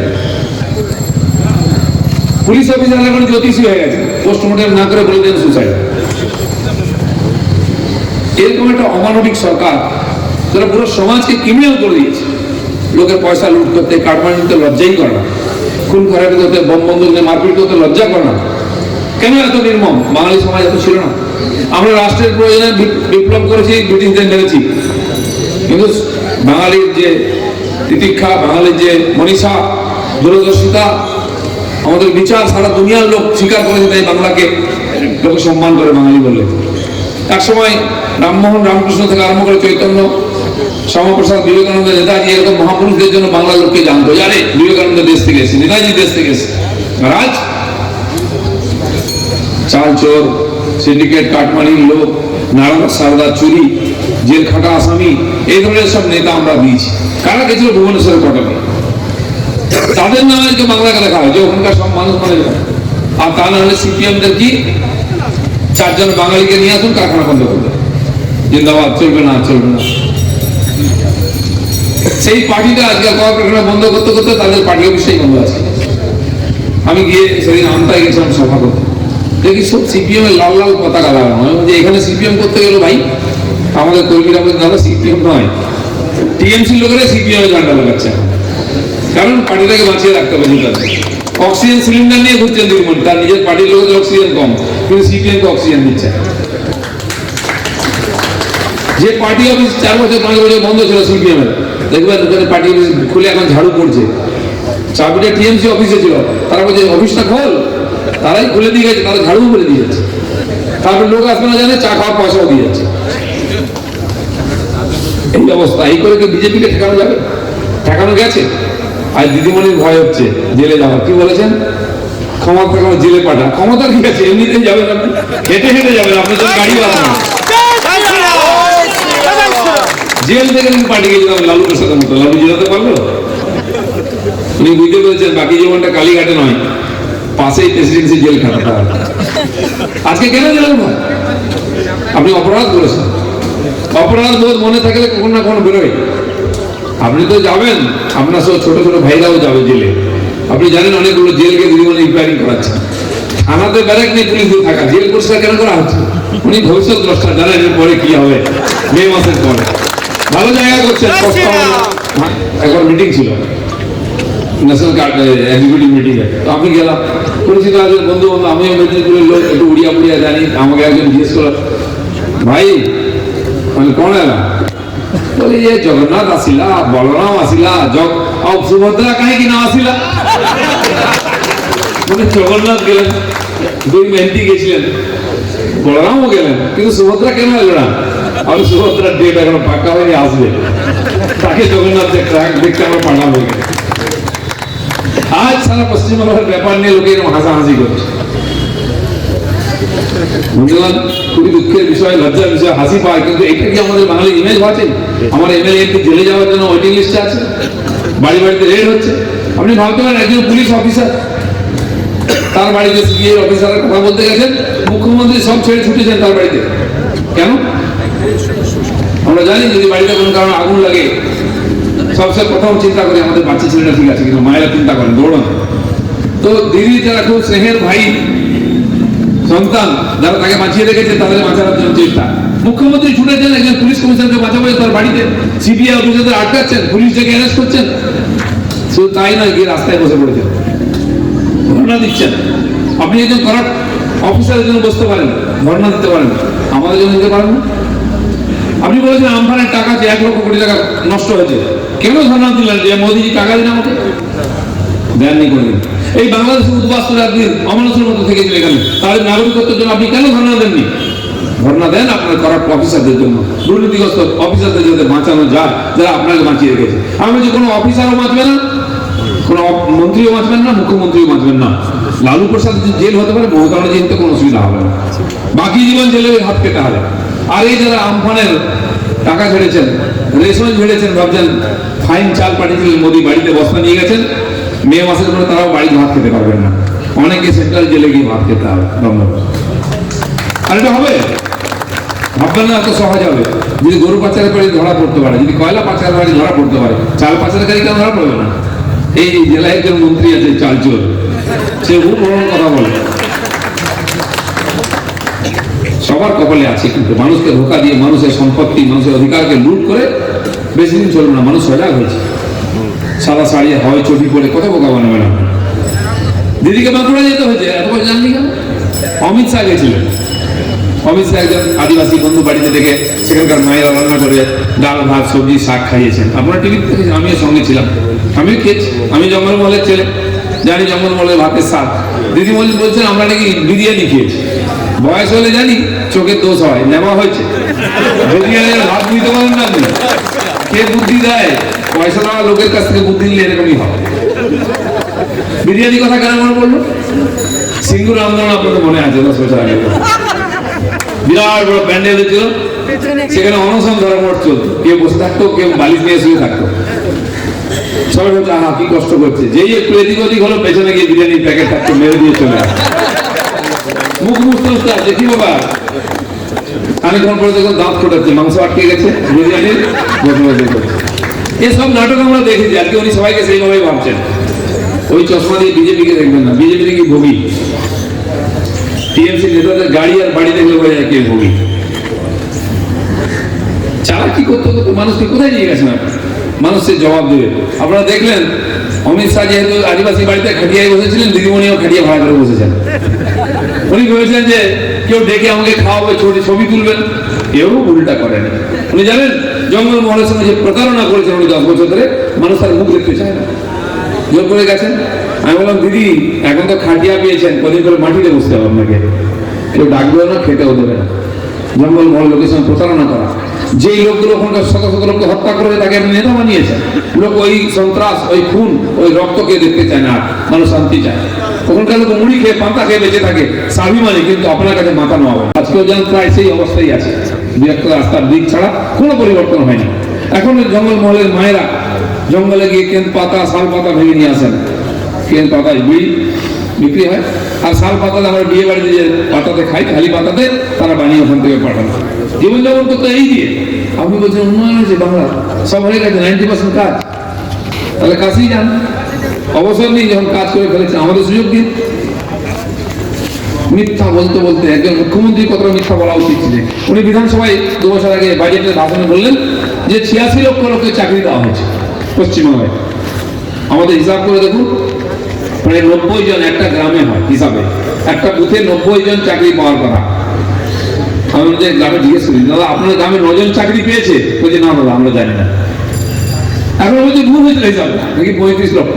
Speaker 3: পুলিশ অফিসার এখন জ্যোতিষী হয়ে গেছে, পোস্টমর্টম না করে বলে দেন সুইসাইড। এরকম একটা অমানবিক সরকার, যারা পুরো সমাজকে ক্রিমিনাল করে দিয়েছে। লোকের পয়সা লুট করতে, কাটমানি নিতে লজ্জাই করে না, খুন খারাপি করতে, বম বন্ধ করতে, মারপিট করতে লজ্জা করে না। কেন এত নির্মম? বাঙালি সমাজ এত ছিল না। আমরা রাষ্ট্রের প্রয়োজনে বিপ্লব করেছি, ব্রিটিশদের মেরেছি, কিন্তু বাঙালির যে তিতিক্ষা, বাঙালির যে মনীষা, দূরদর্শিতা, আমাদের বিচার সারা দুনিয়ার লোক স্বীকার করেছে, তাই বাংলাকে লোকে সম্মান করে বাঙালি বললে। এক সময় রামমোহন রামকৃষ্ণ থেকে আরম্ভ করে চৈতন্য, শ্যামাপ্রসাদ, বিবেকানন্দ, নেতাজি, এরকম মহাপুরুষদের জন্য বাংলার লোককে জানতো, জানে বিবেকানন্দ দেশ থেকে এসে, নেতাজি দেশ থেকে এসে। আর আজ চাল চোর, সিন্ডিকেট, কাটমানির লোক, নারায়ণ সারদা, চুরি, জেল খাটা আসামি, এই ধরনের সব নেতা আমরা দিয়েছি। কারা গেছিল ভুবনেশ্বরের কটকে, তাদের নামে আজকে বাংলাকে দেখা হয় যে ওখানকার সব মানুষ মানে। আর তা না হলে সিপিএমদের কি 4 জন বাঙালিকে নিয়ে আসুন, কারখানা বন্ধ করবে, জিন্দাবাদ, চলবে না, চলবে না। সেই পার্টিটা আজকে কারখানা বন্ধ করতে করতে তাদের পার্টি অফিসটাই বন্ধ আছে। আমি গিয়ে সেদিন আমতায় গেছিলাম সভা করতে, দেখি সব সিপিএম এর লাল লাল পতাকা লাগানো। যে এখানে সিপিএম করতে গেল ভাই, আমাদের কর্মীরা বলে দাদা সিপিএম নয়, টিএমসি লোকেরা সিপিএম এর ঝান্ডা লাগাচ্ছে, কারণ পার্টিটাকে বাঁচিয়ে রাখতে হবে। অক্সিজেন সিলিন্ডার নিয়ে ঘুরছেন দিদিমণি, তার নিজের পার্টির লোকের অক্সিজেন কম, কিন্তু সিপিএম কে অক্সিজেন দিচ্ছে। যে পার্টি অফিস 4 বছর 5 বছর বন্ধ ছিল সিপিএম এর, দেখবেন ওখানে পার্টি অফিস খুলে এখন ঝাড়ু পড়ছে। চাবিটা টিএমসি অফিসে ছিল, তারা বলছে অফিসটা খোল, তারাই খুলে দিয়ে গেছে, তারা ঝাড়ু করে দিয়ে যাচ্ছে। তারপরে লোক আসবে না জানে, চা খাওয়ার পয়সাও দিয়ে যাচ্ছে। এই অবস্থা, এই করে কি বিজেপিকে ঠেকানো যাবে? ঠেকানো গেছে। আর দিদিমণির ভয় হচ্ছে জেলে যাওয়ার। কি বলেছেন? ক্ষমতা থাকলে জেলে পাঠা। ক্ষমতা ঠিক আছে, এমনিতেই যাবেন আপনি, হেঁটে হেঁটে যাবেন, আপনার জন্য গাড়ি আছে। জেল থেকে যদি পার্টি গিয়ে যেতাম লালু প্রসাদের মতো, লালু যেতে পারলো? উনি বুঝতে পেরেছেন বাকি জীবনটা কালীঘাটে নয়, পাশেই প্রেসিডেন্সি জেল খাটাতে হবে। আজকে কেন জেলের ভয়? আপনি অপরাধ করেছেন, অপরাধ বোধ মনে থাকলে কখনো না কখনো বেরোয়। আপনি তো যাবেন, আপনার সব ছোট ছোট ভাইরাও যাবে জেলে। আপনি জানেন অনেকগুলো জেলকে দিদিমণি রিপেয়ারিং করাচ্ছে। থানাতে ব্যারাক নেই, পুলিশ দিয়ে থাকা, জেল পরিষ্কার কেন করা হচ্ছে? উনি ভবিষ্যৎ দ্রষ্টা, জানেন এর পরে কি হবে, মে মাসের পরে। ভালো জায়গা করছেন। একবার মিটিং ছিল, ন্যাশনাল এক্সিকিউটিভ মিটিং এ, তো আমি গেলাম, পরিচিত আছে বন্ধু বান্ধব, আমিও মেদিনীপুরের লোক, একটু উড়িয়া পুড়িয়া জানি। আমাকে একজন জিজ্ঞেস করল, ভাই মানে কোন এলা? বলি যে জগন্নাথ আসিলা, বলরাম আসিলা, সুভদ্রা কাহিকি না আসিলা? মানে জগন্নাথ গেলেন, 2 মেহেন্দি গেছিলেন, বলরামও গেলেন, কিন্তু সুভদ্রা কেন এলো না? আর সুভদ্রার ডেট এখনো পাকা হয়নি, আসবে। তাকে জগন্নাথ দেখতে আমরা পাঠাবো। আজ সারা পশ্চিমবঙ্গের ব্যাপার নিয়ে লোকে এরকম হাসাহাসি করছে। বন্ধুগণ, খুবই দুঃখের বিষয়, লজ্জার বিষয়, হাসি পায়, কিন্তু এটা কি আমাদের বাঙালির ইমেজ আছে? আমার এমএলএ একটু জেলে যাওয়ার জন্য ওয়েটিং লিস্টে আছে, বাড়ি বাড়িতে রেড হচ্ছে। আপনি ভাবতে পারেন একজন পুলিশ অফিসার, তার বাড়িতে সিবিআই অফিসারের কথা বলতে গেছেন, মুখ্যমন্ত্রী সব ছেড়ে ছুটেছেন তার বাড়িতে। কেন? আমরা জানি যদি বাড়িতে কোনো কারণে আগুন লাগে, সবচেয়ে প্রথম চিন্তা করি আমাদের বাচ্চা ছেলেটা ঠিক আছে কিনা, মায়েরা চিন্তা করেন, দৌড়ান। তো দিদি যারা খুব স্নেহের ভাই সন্তান, যারা তাকে বাঁচিয়ে রেখেছে, তাদের বাঁচানোর জন্য চেষ্টা। মুখ্যমন্ত্রী ছুটেছেন, একজন পুলিশ কমিশনারকে বাঁচাবো তার বাড়িতে, সিবিআই অফিসারদের আটকাচ্ছেন, পুলিশ থেকে অ্যারেস্ট করছেন। শুধু তাই নয়, গিয়ে রাস্তায় বসে পড়েছেন, ধর্ণা দিচ্ছেন। আপনি একজন করাপ্ট অফিসারের জন্য বসতে পারেন, ধর্ণা দিতে পারেন, আমাদের জন্য দিতে পারেন না। আপনি বলেছেন আমফানের টাকা যে 1 লক্ষ কোটি টাকা নষ্ট হয়েছে, কেন ধর্ণা দিলেন? যে মোদীজি টাকা দিন আমাকে, দেননি কোনদিন। এই বাংলাদেশের উদ্বাস্তুরা একদিন অমানুষের মতো থেকেছিল এখানে, তাদের নাগরিকত্বের জন্য আপনি কেন ধর্ণা দেননি? ধর্ণা দেন আপনার করাপ্ট অফিসারদের জন্য, দুর্নীতিগ্রস্ত অফিসারদের যাতে বাঁচানো যায়, যারা আপনাকে বাঁচিয়ে রেখেছে। আমি যে কোনো অফিসারও বাঁচবে না, কোনো মন্ত্রীও বাঁচবেন না, মুখ্যমন্ত্রীও বাঁচবেন না। লালু প্রসাদ জেল হতে পারে, মমতা ব্যানার্জিতে কোনো অসুবিধা হবে না, বাকি জীবন জেলে হাত পেতে হবে। আর এই যারা আমফানের টাকা ছেড়েছেন, রেশন ছেড়েছেন, ভাবছেন ফাইন চাল পাঠিয়েছিলেন মোদী, বাড়িতে বস্তা নিয়ে গেছেন, মে মাসের পরে তারাও বাড়িতে ভাত খেতে পারবেন না, অনেকে সেন্ট্রাল জেলে গিয়ে ভাত খেতে হবে। আর এটা হবে? ভাববেন না এত সহজ হবে। যদি গরু পাচারের বাড়ি ধরা পড়তে পারে, যদি কয়লা পাচারের বাড়ি ধরা পড়তে পারে, চাল পাচারকারী কেন ধরা পড়বে না? এই জেলায় একজন মন্ত্রী আছে চাল চোর, সে খুব বড় কথা বলে। সবার কপালে আছে, কিন্তু মানুষকে ধোকা দিয়ে, মানুষের সম্পত্তি, মানুষের অধিকারকে লুট করে বেশি দিন চলবে না। মানুষ সজাগ হয়েছে, সাদা শাড়ি হয় চটি পরে কত বোকা বানাবে না। দিদিকে বাঁকুড়া যেতে হয়েছে, এত বছর জাননি কেন? অমিত শাহ গেছিলেন, অমিত শাহ একজন আদিবাসী বন্ধু বাড়িতে ডেকে সেখানকার মায়েরা রান্না করে ডাল ভাত সবজি শাক খাইয়েছেন। আপনারা টিভিতে দেখেছেন, আমিও সঙ্গে ছিলাম, আমিও খেয়েছি। আমি জঙ্গলমহলের ছেলে, জানি জঙ্গলমহলের ভাতের স্বাদ। দিদিমণি বলছেন আমরা নাকি বিরিয়ানি খেয়েছি। বয়স হলে জানি চোখের দোষ হয়, নেওয়া হয়েছে। বিরিয়ানির ভাত দিতে পারেন না আপনি, কে বুদ্ধি দেয়? পয়সা দেওয়া লোকের কাছ থেকে বুদ্ধি নিলে এরকমই হয়। বিরিয়ানি কথা কেন মনে পড়লো? সিঙ্গুর আন্দোলন আপনাদের মনে আছে 10 বছর আগে, বিরাট বড় প্যান্ডেল ছিল, সেখানে অনশন ধর্মঘট চলতো, কেউ বসে থাকতো, কেউ বালিশ নিয়ে শুয়ে থাকতো। সবাই বলছে আহা কি কষ্ট করছে। যেই একটু এদিক ওদিক হলো, পেছনে গিয়ে বিরিয়ানির প্যাকেট থাকতো, মেরে দিয়ে চলে আসে। মুখ মুছতে মুছতে আসছে, কি বাবা? খানিকক্ষণ পরে দেখুন দাঁত ফোটাচ্ছে, মাংস আটকে গেছে বিরিয়ানির, বসে বসে করছে। এসব নাটক আমরা দেখেছি। আজকে উনি সবাইকে সেইভাবেই ভাবছেন। ওই চশমা দিয়ে বিজেপিকে দেখবেন না, বিজেপি কি ভোগী। টিএমসি নেতাদের গাড়ি আর বাড়ি দেখলে বোঝা যায় কে ভোগী। চালাকি করতে করতে মানুষকে কোথায় নিয়ে গেছেন আপনি? মানুষ সে জবাব দেবে। আপনারা দেখলেন অমিত শাহ যেহেতু আদিবাসী বাড়িতে খাটিয়ায় বসেছিলেন, দিদিমণিও খাটিয়ে ভাড়া করে বসেছেন। উনি ভেবেছেন যে কেউ ডেকে আমাকে খাওয়াবে, ছবি তুলবেন, কেউ উল্টা করেন। উনি জানেন জঙ্গলমহলের সঙ্গে যে প্রতারণা করেছেন উনি 10 বছর ধরে, মানুষ তার মুখ দেখতে চায় না, জোর করে গেছেন। আমি বললাম দিদি এখন তো খাটিয়া পেয়েছেন, কদিন করে মাটিতে বসতে হবে আপনাকে, কেউ ডাকবেও না, খেতেও দেবে না। জঙ্গলমহল লোকের সঙ্গে প্রতারণা করা, যেই লোকগুলো ওখানকার শত শত লোককে হত্যা করে তাকে আপনি নেতা বানিয়েছেন। লোক ওই সন্ত্রাস, ওই খুন, ওই রক্তকে দেখতে চায় না, মানুষ শান্তি চায়। ওখানকার লোক মুড়ি খেয়ে পান্তা খেয়ে বেঁচে থাকে স্বাভিমানী, কিন্তু আপনার কাছে মাথা নোয়াবে। আজকেও যেন প্রায় সেই অবস্থায় আছে, দু একটা রাস্তার দিক ছাড়া কোনো পরিবর্তন হয়নি। এখন জঙ্গলমহলের মায়েরা জঙ্গলে গিয়ে কেন পাতা, শাল পাতা ভেঙে নিয়ে আসেন। কেন পাতায় বিড়ি বিক্রি হয়, আর শাল পাতাতে আমরা বিয়ে বাড়িতে যে পাতাতে খাই, খালি পাতাতে তারা বানিয়ে ওখান থেকে পাঠানো। জীবনযাপন করতে এই দিয়ে। আপনি বলছেন উন্নয়ন হয়েছে বাংলা, সব হয়ে গেছে 90% কাজ। তাহলে কাছেই যান, অবসর নেই, যখন কাজ করে ফেলেছেন আমাদের সুযোগ দিন। মিথ্যা বলতে বলতে একজন মুখ্যমন্ত্রী কতটা মিথ্যা বলা উচিত ছিল। উনি বিধানসভায় 2 বছর আগে বাজেটের ভাষণে বললেন যে 86 লক্ষ লোকের চাকরি দেওয়া হয়েছে পশ্চিমবঙ্গে। আমাদের হিসাব করে দেখুন, প্রায় 90 জন একটা গ্রামে হয় হিসাবে, একটা বুথে 90 জন চাকরি পাওয়ার কথা। আমি যে গ্রামে জিজ্ঞেস করি দাদা আপনার গ্রামে 9 জন চাকরি পেয়েছে? বলছে না দাদা আমরা জানি না। এখন বলছে ভুল হয়েছিল হিসাব, নাকি 35 লক্ষ।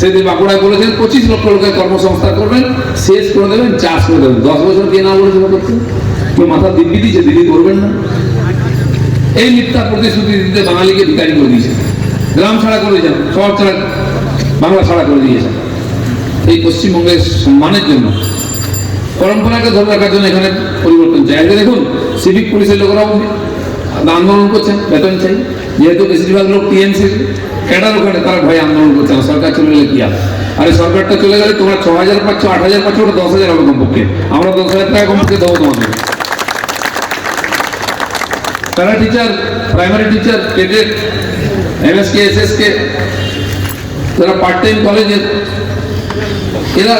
Speaker 3: সেদিন বাঁকুড়ায় বলেছেন 25 লক্ষ লোকের কর্মসংস্থান করবেন, শেষ করে দেবেন, চাষ করে দেবেন। 10 বছর কে না বলেছিল করতে? কেউ মাথা দিব্যি দিয়েছে, দিদি করবেন না। এই মিথ্যা প্রতিশ্রুতি দিতে বাঙালিকে ভিখারি করে দিয়েছে, গ্রাম ছাড়া করে দিয়েছেন, শহর ছাড়া, বাংলা ছাড়া করে দিয়েছেন। এই পশ্চিমবঙ্গের সম্মানের জন্য, পরম্পরাকে ধরে রাখার জন্য এখানে পরিবর্তন চাই। আজকে দেখুন সিভিক পুলিশের লোকেরাও আন্দোলন করছেন, বেতন চাই। যেহেতু বেশিরভাগ লোক টিএমসি ক্যাডার, ওখানে তারা ভয়ে আন্দোলন করছে না। সরকার চলে গেলে কি হবে? আরে সরকারটা চলে গেলে তোমরা 6000 পাচ্ছ, 8000 পাচ্ছ, ওটা 10,000 হবে কমপক্ষে। আমরা 10,000 টাকা কমপক্ষে দেবো তোমাদের। Para teacher, primary teacher, cadet, MSK, SSK, যারা পার্ট টাইম কলেজের, এরা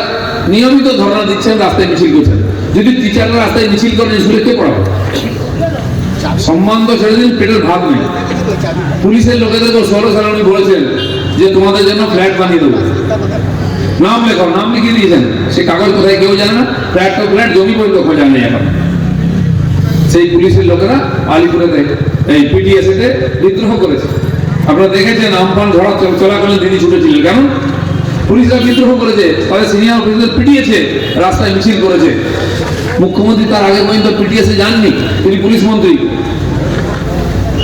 Speaker 3: নিয়মিত ধর্ণা দিচ্ছেন, রাস্তায় মিছিল করছেন। যদি টিচাররা রাস্তায় মিছিল করেন, স্কুলে কে পড়াবে? সম্মান তো ছেড়ে দিন, পেটের ভাত নেই। পুলিশের লোকেদেরকে 16 সালে উনি বলেছেন যে তোমাদের জন্য ফ্ল্যাট বানিয়ে দেবো, নাম লেখাও, নাম লিখিয়ে দিয়েছেন। সে কাগজ কোথায় কেউ জানে না, ফ্ল্যাট তো ফ্ল্যাট, জমি পর্যন্ত খোঁজা নেই এখন। সেই পুলিশের লোকেরা আলিপুরে এই পিটিএসএতে বিদ্রোহ করেছে। আপনারা দেখেছেন আমফান ঝড় চলাকালীন তিনি ছুটেছিলেন, কেন? পুলিশরা বিদ্রোহ করেছে, তাদের সিনিয়র অফিসার পিটিয়েছে, রাস্তায় মিছিল করেছে। মুখ্যমন্ত্রী তার আগে পর্যন্ত পিটিএসে যাননি, তিনি পুলিশ মন্ত্রী।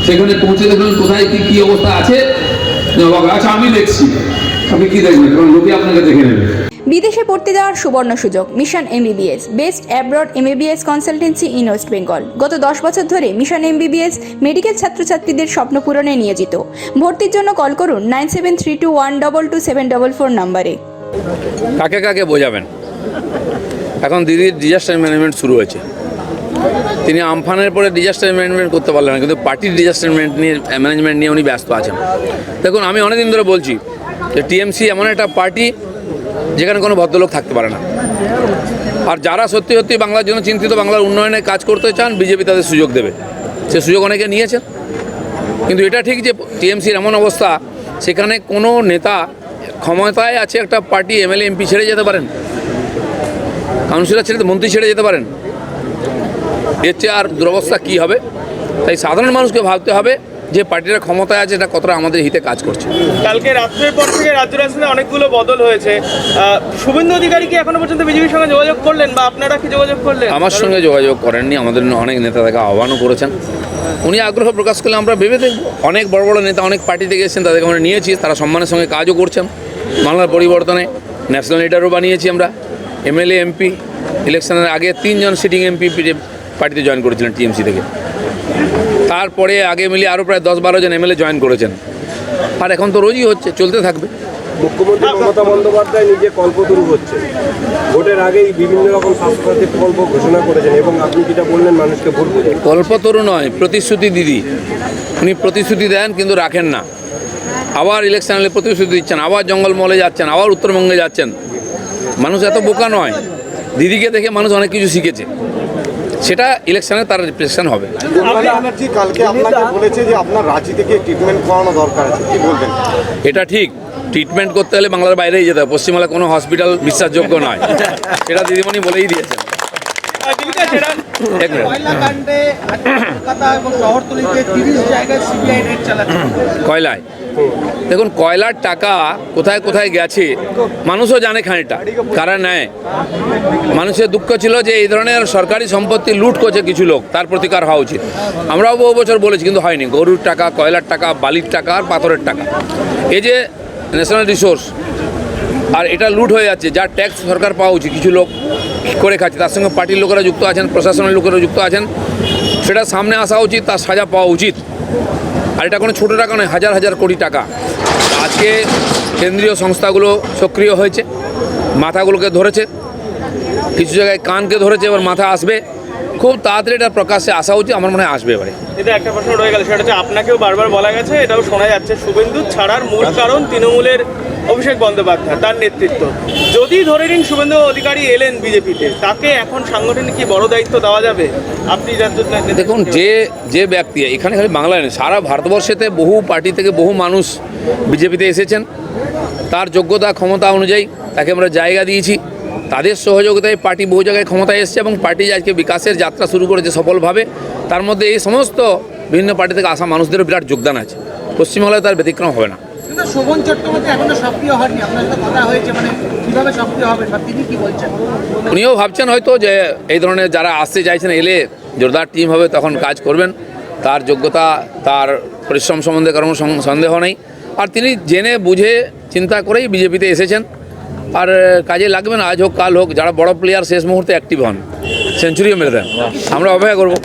Speaker 3: সেখানে পৌঁছে দেখলেন কোথায় কি কি অবস্থা আছে। আচ্ছা আমি দেখছি, আপনি কি দেখবেন? কারণ লোকে আপনাকে দেখে নেবে।
Speaker 4: বিদেশে পড়তে যাওয়ার সুবর্ণ সুযোগ। Mission MBBS, best abroad MBBS consultancy in West Bengal. গত 10 বছর ধরে মিশন এমবিবিএস মেডিকেল ছাত্রছাত্রীদের স্বপ্ন পূরণে নিয়োজিত। ভর্তির জন্য কল করুন 9732122744 নম্বরে।
Speaker 5: কাকে কাকে বোঝাবেন? এখন দিদির ডিজাস্টার ম্যানেজমেন্ট শুরু হয়েছে। তিনি আমফানের পরে ডিজাস্টার ম্যানেজমেন্ট করতে পারলেন না, কিন্তু পার্টির ডিজাস্টার ম্যানেজমেন্ট নিয়ে উনি ব্যস্ত আছেন। দেখুন আমি অনেকদিন ধরে বলছি যে টিএমসি এমন একটা পার্টি যেখানে কোনো ভদ্রলোক থাকতে পারে না। আর যারা সত্যি সত্যি বাংলার জন্য চিন্তিত, বাংলার উন্নয়নে কাজ করতে চান, বিজেপি তাদের সুযোগ দেবে। সে সুযোগ অনেকে নিয়েছেন, কিন্তু এটা ঠিক যে টিএমসির এমন অবস্থা সেখানে কোনো নেতা ক্ষমতায় আছে একটা পার্টি এমএলএ এমপি ছেড়ে যেতে পারেন, কাউন্সিলর ছেড়ে, মন্ত্রী ছেড়ে যেতে পারেন। এর চেয়ে আর দুরবস্থা কী হবে? তাই সাধারণ মানুষকে ভাবতে হবে যে পার্টিটা ক্ষমতায় আছে, এটা কতটা আমাদের হিতে কাজ করছে।
Speaker 6: কালকে রাত্রের পর থেকে রাজ্য রাজধানীতে অনেকগুলো বদল হয়েছে। শুভেন্দু অধিকারী কি এখনো পর্যন্ত বিজেপির সঙ্গে যোগাযোগ করলেন বা আপনারা কি যোগাযোগ করলেন?
Speaker 5: আমার সঙ্গে যোগাযোগ করেননি, আমাদের অনেক নেতা তাকে আহ্বানও করেছেন। উনি আগ্রহ প্রকাশ করলে আমরা ভেবে দেখব। অনেক বড় বড় নেতা অনেক পার্টি থেকে এসেছেন, তাদেরকে আমরা নিয়েছি, তারা সম্মানের সঙ্গে কাজও করছেন। বাংলার পরিবর্তনে ন্যাশনাল লিডারও বানিয়েছি আমরা। এমএলএ এমপি ইলেকশনের আগে 3 জন সিটিং এমপি পার্টিতে জয়েন করেছিলেন টিএমসি থেকে। তারপরে আগে মিলিয়ে আরও প্রায় 10-12 জন এমএলএ জয়েন করেছেন। আর এখন তো রোজই হচ্ছে, চলতে থাকবে।
Speaker 7: মুখ্যমন্ত্রী মমতা বন্দ্যোপাধ্যায় নিজে কল্পতরু হচ্ছে, ভোটের আগেই বিভিন্ন রকম স্বাস্থ্যসাথী প্রকল্প ঘোষণা করেছেন এবং আপনি যেটা বললেন মানুষকে ভোট দেবেন।
Speaker 5: কল্পতরু নয়, প্রতিশ্রুতি দিদি। উনি প্রতিশ্রুতি দেন কিন্তু রাখেন না। আবার ইলেকশন হলে প্রতিশ্রুতি দিচ্ছেন, আবার জঙ্গলমহলে যাচ্ছেন, আবার উত্তরবঙ্গে যাচ্ছেন। মানুষ এত বোকা নয়, দিদিকে দেখে মানুষ অনেক কিছু শিখেছে। সেটা ইলেকশনে তার রিপ্রেজেন্টেশন হবে।
Speaker 7: ব্যানার্জি কালকে আপনাকে বলেছে যে আপনার রাঁচি থেকে ট্রিটমেন্ট করানো দরকার আছে, কি বলবেন?
Speaker 5: এটা ঠিক, ট্রিটমেন্ট করতে হলে বাংলার বাইরেই যেতে হবে। পশ্চিমবাংলায় কোনো হসপিটাল বিশ্বাসযোগ্য নয়, সেটা দিদিমণি বলেই দিয়েছেন। এক মিনিট। কয়লায় দেখুন, কয়লার টাকা কোথায় কোথায় গেছে মানুষও জানে খানিকটা, কারা নেয়। মানুষের দুঃখ ছিল যে এই ধরনের সরকারি সম্পত্তি লুট করছে কিছু লোক, তার প্রতিকার হওয়া উচিত। আমরাও বহু বছর বলেছি, কিন্তু হয়নি। গরুর টাকা, কয়লার টাকা, বালির টাকা আর পাথরের টাকা, এই যে ন্যাশনাল রিসোর্স, আর এটা লুট হয়ে যাচ্ছে। যার ট্যাক্স সরকার পাওয়া উচিত কিছু লোক করে খাচ্ছে, তার সঙ্গে পার্টির লোকেরা যুক্ত আছেন, প্রশাসনের লোকেরা যুক্ত আছেন। সেটা সামনে আসা উচিত, তার সাজা পাওয়া উচিত। আর এটা কোনো ছোটো টাকা নয়, হাজার হাজার কোটি টাকা। আজকে কেন্দ্রীয় সংস্থাগুলো সক্রিয় হয়েছে, মাথাগুলোকে ধরেছে, কিছু জায়গায় কানকে ধরেছে, এবার মাথা আসবে। খুব তাড়াতাড়ি এটা প্রকাশ্যে আসা উচিত, আমার মনে হয় আসবে এবারে।
Speaker 6: এটা একটা প্রশ্ন রয়ে গেল, সেটা হচ্ছে আপনাকেও বারবার বলা গেছে, এটাও শোনা যাচ্ছে, শুভেন্দু ছাড়ার মূল কারণ তৃণমূলের অভিষেক বন্দ্যোপাধ্যায়, তার নেতৃত্ব। যদি ধরে নিন শুভেন্দু অধিকারী এলেন বিজেপিতে, তাকে এখন সাংগঠনিক কি বড় দায়িত্ব দেওয়া যাবে? আপনি
Speaker 5: দেখুন, যে ব্যক্তি এখানে খালি বাংলায় নেই, সারা ভারতবর্ষেতে বহু পার্টি থেকে বহু মানুষ বিজেপিতে এসেছেন। তার যোগ্যতা ক্ষমতা অনুযায়ী তাকে আমরা জায়গা দিয়েছি। তাদের সহযোগিতায় পার্টি বহু জায়গায় ক্ষমতায় এসেছে এবং পার্টি আজকে বিকাশের যাত্রা শুরু করেছে সফলভাবে। তার মধ্যে এই সমস্ত বিভিন্ন পার্টি থেকে আসা মানুষদেরও বিরাট যোগদান আছে। পশ্চিমবাংলায় তার ব্যতিক্রম হবে না।
Speaker 8: শোভন চট্টোপাধ্যায় এখনো সক্রিয় হয়নি, আপনার সাথে কথা হয়েছে, মানে কিভাবে সক্রিয় হবে তিনি কি বলছেন?
Speaker 5: উনিও ভাবছেন হয়তো যে এই ধরনের যারা আসতে চাইছেন, এলে জোরদার টিম হবে, তখন কাজ করবেন। তার যোগ্যতা, তার পরিশ্রম সম্বন্ধে কোনো সন্দেহ নেই। আর তিনি জেনে বুঝে চিন্তা করেই বিজেপিতে এসেছেন। আর কাজে লাগবেন, আজ হোক কাল হোক। যারা বড় প্লেয়ার শেষ মুহূর্তে অ্যাক্টিভ হন, সেঞ্চুরিও মেরে দেন, আমরা অপেক্ষা করবো।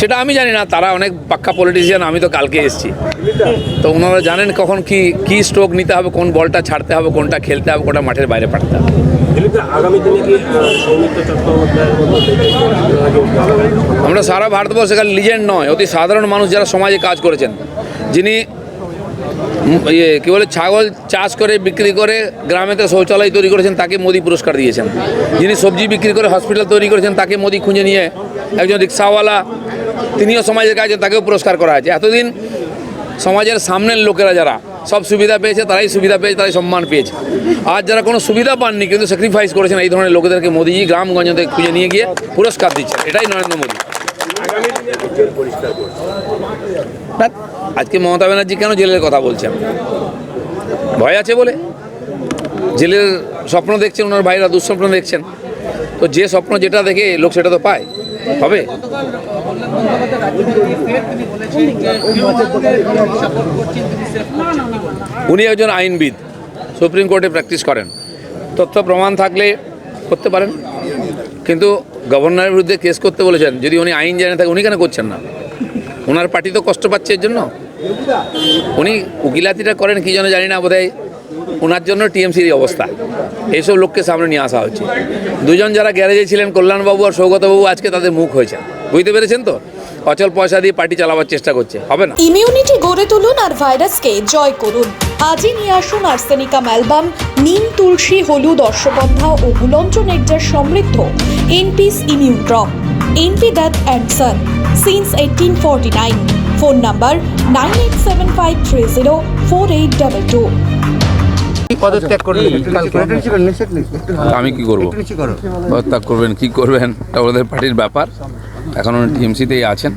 Speaker 5: সেটা আমি জানি না, তারা অনেক পাক্কা পলিটিশিয়ান। আমি তো কালকে এসেছি, তো ওনারা জানেন কখন কি স্ট্রোক নিতে হবে, কোন বলটা ছাড়তে হবে, কোনটা খেলতে হবে, কোনটা মাঠের বাইরে পাঠাতে হবে।
Speaker 7: আগামী দিনে কি সৌমিত্র চট্টোপাধ্যায়ের
Speaker 5: আমরা সারা ভারতবর্ষে খালি লিজেন্ড নয়, অতি সাধারণ মানুষ যারা সমাজে কাজ করেছেন, যিনি কী বলে ছাগল চাষ করে বিক্রি করে গ্রামেতে শৌচালয় তৈরি করেছেন, তাকে মোদি পুরস্কার দিয়েছেন। যিনি সবজি বিক্রি করে হসপিটাল তৈরি করেছেন, তাকে মোদি খুঁজে নিয়ে একজন রিক্সাওয়ালা, তিনিও সমাজের কাজে, তাকেও পুরস্কার করা হয়েছে। এতদিন সমাজের সামনের লোকেরা যারা সব সুবিধা পেয়েছে, তারাই সুবিধা পেয়েছে, তারাই সম্মান পেয়েছে। আর যারা কোনো সুবিধা পাননি কিন্তু স্যাক্রিফাইস করেছেন, এই ধরনের লোকেদেরকে মোদিজি গ্রামগঞ্জ থেকে খুঁজে নিয়ে গিয়ে পুরস্কার দিচ্ছেন। এটাই নরেন্দ্র মোদী। আজকে মমতা ব্যানার্জি কেন জেলের কথা বলছেন? ভয় আছে বলে। জেলের স্বপ্ন দেখছেন ওনার ভাইরা, দুঃস্বপ্ন দেখছেন। তো যে স্বপ্ন যেটা দেখে লোক সেটা তো পায়, হবে। উনি একজন আইনবিদ, সুপ্রিম কোর্টে প্র্যাকটিস করেন। তথ্য প্রমাণ থাকলে করতে পারেন, কিন্তু গভর্নরের বিরুদ্ধে কেস করতে বলেছেন। যদি উনি আইন জানে থাকে, উনি কেন করছেন না? ওনার পার্টি তো কষ্ট পাচ্ছে এর জন্য। উনি উকিলাতিটা করেন কি জন্য জানি না, বোধহয় ওনার জন্য টিএমসির অবস্থা। এইসব লোককে সামনে নিয়ে আসা হচ্ছে। দুজন যারা গ্যারেজে ছিলেন, কল্যাণবাবু আর সৌগতবাবু, আজকে তাদের মুখ হয়েছে। বুঝতে পেরেছেন তো? অচল পয়সা দিয়ে পার্টি চালাবার চেষ্টা করছে, হবে না।
Speaker 1: ইমিউনিটি গড়ে তুলুন আর ভাইরাসকে জয় করুন। আজই নিয়ে আসুন আর্সেনিকাম অ্যালবাম, নিম, তুলসী, হলুদ, অশ্বগন্ধা ও গুলঞ্চ নেকটার সমৃদ্ধ NP's immune drop. NP Dutt and son since 1849। Phone number 9875304822।
Speaker 9: পদত্যাগ করবেন কালকে।
Speaker 5: আমি কি করবো? পদত্যাগ করবেন কি করবেন এটা ওদের পার্টির ব্যাপার। এখন উনি টিএমসিতেই আছেন,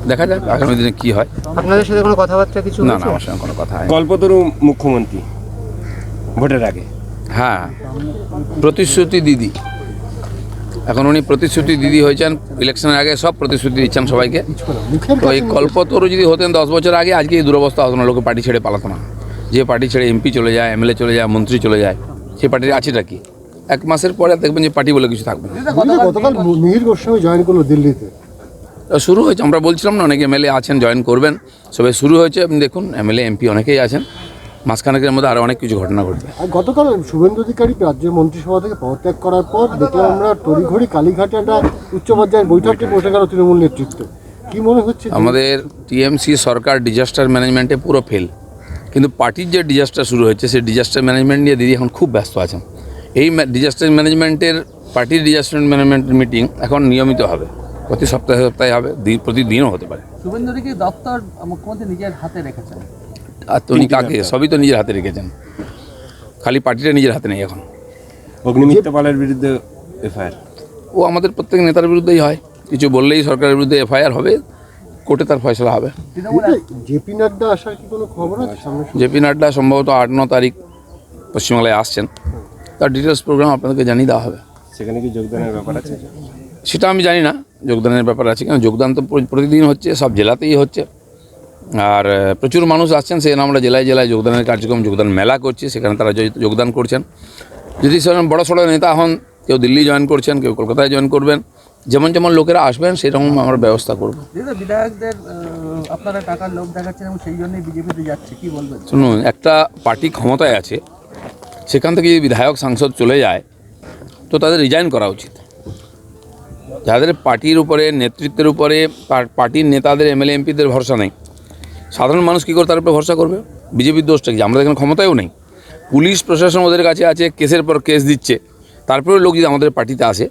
Speaker 5: দেখা যাক আগামী দিনে কি হয়।
Speaker 9: আপনাদের সাথে কোনো কথাবার্তা কিছু
Speaker 5: না না,
Speaker 9: হয়েছে?
Speaker 5: আমার সঙ্গে কোনো কথা হয়
Speaker 7: কল্পতরু মুখ্যমন্ত্রী ভোটের আগে
Speaker 5: হ্যাঁ, প্রতিশ্রুতি দিদি। এখন উনি প্রতিশ্রুতি দিদি হয়েছেন, ইলেকশনের আগে সব প্রতিশ্রুতি দিচ্ছেন সবাইকে। তো এই কল্পতরু যদি হতেন 10 বছর আগে, আজকে এই দুরবস্থা হতো না, লোকে পার্টি ছেড়ে পালাতো না। যে পার্টি ছেড়ে এমপি চলে যায়, এমএলএ চলে যায়, মন্ত্রী চলে যায়, সেই পার্টির আছেটা কি? 1 মাসের পরে দেখবেন যে পার্টি বলে কিছু থাকবে না।
Speaker 2: গতকাল মিহির গোস্বামী জয়েন করলো দিল্লিতে।
Speaker 5: তো শুরু হয়েছে, আমরা বলছিলাম না অনেকে এমএলএ আছেন জয়েন করবেন, সবাই শুরু হয়েছে। আপনি দেখুন এমএলএ এমপি অনেকেই আছেন, মাঝখানেকের মধ্যে আরও অনেক কিছু ঘটনা ঘটবে।
Speaker 2: আর গতকাল শুভেন্দু অধিকারী রাজ্য মন্ত্রিসভা থেকে পদত্যাগ করার পর দেখলাম আমরা তড়িঘড়ি কালীঘাটে একটা উচ্চ পর্যায়ের বৈঠকে বসে গেল তৃণমূল নেতৃত্ব। কি মনে হচ্ছে?
Speaker 5: আমাদের টিএমসি সরকার ডিজাস্টার ম্যানেজমেন্টে পুরো ফেল, কিন্তু পার্টির যে ডিজাস্টার শুরু হয়েছে সেই ডিজাস্টার ম্যানেজমেন্ট নিয়ে দিদি এখন খুব ব্যস্ত আছেন। এই ডিজাস্টার ম্যানেজমেন্টের পার্টির ডিজাস্টার ম্যানেজমেন্ট মিটিং এখন নিয়মিত হবে, প্রতি সপ্তাহে সপ্তাহে হবে, প্রতিদিনও হতে পারে।
Speaker 8: শুভেন্দু অধিকারী দপ্তর মুখ্যমন্ত্রী নিজের হাতে রেখেছেন।
Speaker 5: আর উনি কাকে? সবই তো নিজের হাতে রেখেছেন, খালি পার্টিটা নিজের হাতে নেই এখন।
Speaker 7: অগ্নিমিত্রপালের বিরুদ্ধে এফআইআর
Speaker 5: ও আমাদের প্রত্যেক নেতার বিরুদ্ধেই হয়, কিছু বললেই সরকারের বিরুদ্ধে এফআইআর হবে, কোর্টে তার ফয়সলা হবে।
Speaker 2: জেপি নাড্ডা আসার কি কোনো খবর আছে সামনে?
Speaker 5: জেপি নাড্ডা সম্ভবত 8-9 তারিখ পশ্চিমবাংলায় আসছেন, তার ডিটেলস প্রোগ্রাম আপনাদেরকে জানিয়ে দেওয়া হবে।
Speaker 7: সেখানে কি যোগদানের ব্যাপার আছে?
Speaker 5: সেটা আমি জানি না যোগদানের ব্যাপার আছে, কারণ যোগদান তো প্রতিদিন হচ্ছে, সব জেলাতেই হচ্ছে, আর প্রচুর মানুষ আসছেন। সেখানে আমরা জেলায় জেলায় যোগদানের কার্যক্রম, যোগদান মেলা করছি, সেখানে তারা যোগদান করছেন। যদি সেরকম বড় সড়ো নেতা হন, কেউ দিল্লি জয়েন করছেন, কেউ কলকাতায় জয়েন করবেন, যেমন যেমন লোকেরা আসবেন সেরকম আমরা ব্যবস্থা করব।
Speaker 8: বিধায়কদের আপনারা টাকার লোভ দেখাচ্ছেন এবং সেই জন্যই বিজেপিতে যাচ্ছে, কি বলবেন?
Speaker 5: শুনুন, একটা পার্টি ক্ষমতায় আছে, সেখান থেকে যদি বিধায়ক সাংসদ চলে যায় তো তাদের রিজাইন করা উচিত। যাদের পার্টির উপরে, নেতৃত্বের উপরে, পার্টির নেতাদের, এমএলএ এমপিদের ভরসা নেই, সাধারণ মানুষ কী করে তার উপরে ভরসা করবে? বিজেপির দোষটা কি? আমরা এখানে ক্ষমতায়ও নেই, পুলিশ প্রশাসন ওদের কাছে আছে, কেসের পর কেস দিচ্ছে, তারপরে লোক যদি আমাদের পার্টিতে আসে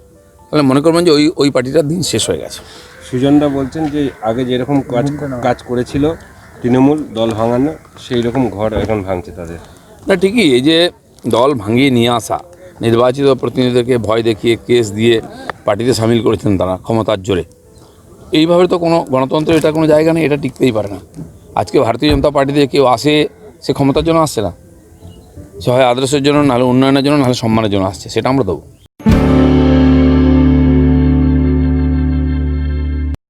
Speaker 5: তাহলে মনে করবেন যে ওই পার্টিটার দিন শেষ হয়ে গেছে।
Speaker 7: সুজনদা বলছেন যে আগে যেরকম কাজ করেছিল তৃণমূল দল ভাঙানো, সেই রকম ঘর এখন ভাঙছে তাদের।
Speaker 5: না ঠিকই, এই যে দল ভাঙিয়ে নিয়ে আসা, নির্বাচিত প্রতিনিধিদেরকে ভয় দেখিয়ে কেস দিয়ে পার্টিতে সামিল করেছেন তারা ক্ষমতার জোরে, এইভাবে তো কোনো গণতন্ত্রের এটা কোনো জায়গা নেই, এটা টিকতেই পারে না। আজকে ভারতীয় জনতা পার্টিতে কেউ আসে, সে ক্ষমতার জন্য আসছে না, সে হয় আদর্শের জন্য, নাহলে উন্নয়নের জন্য, নাহলে সম্মানের জন্য আসছে, সেটা আমরা দেবো।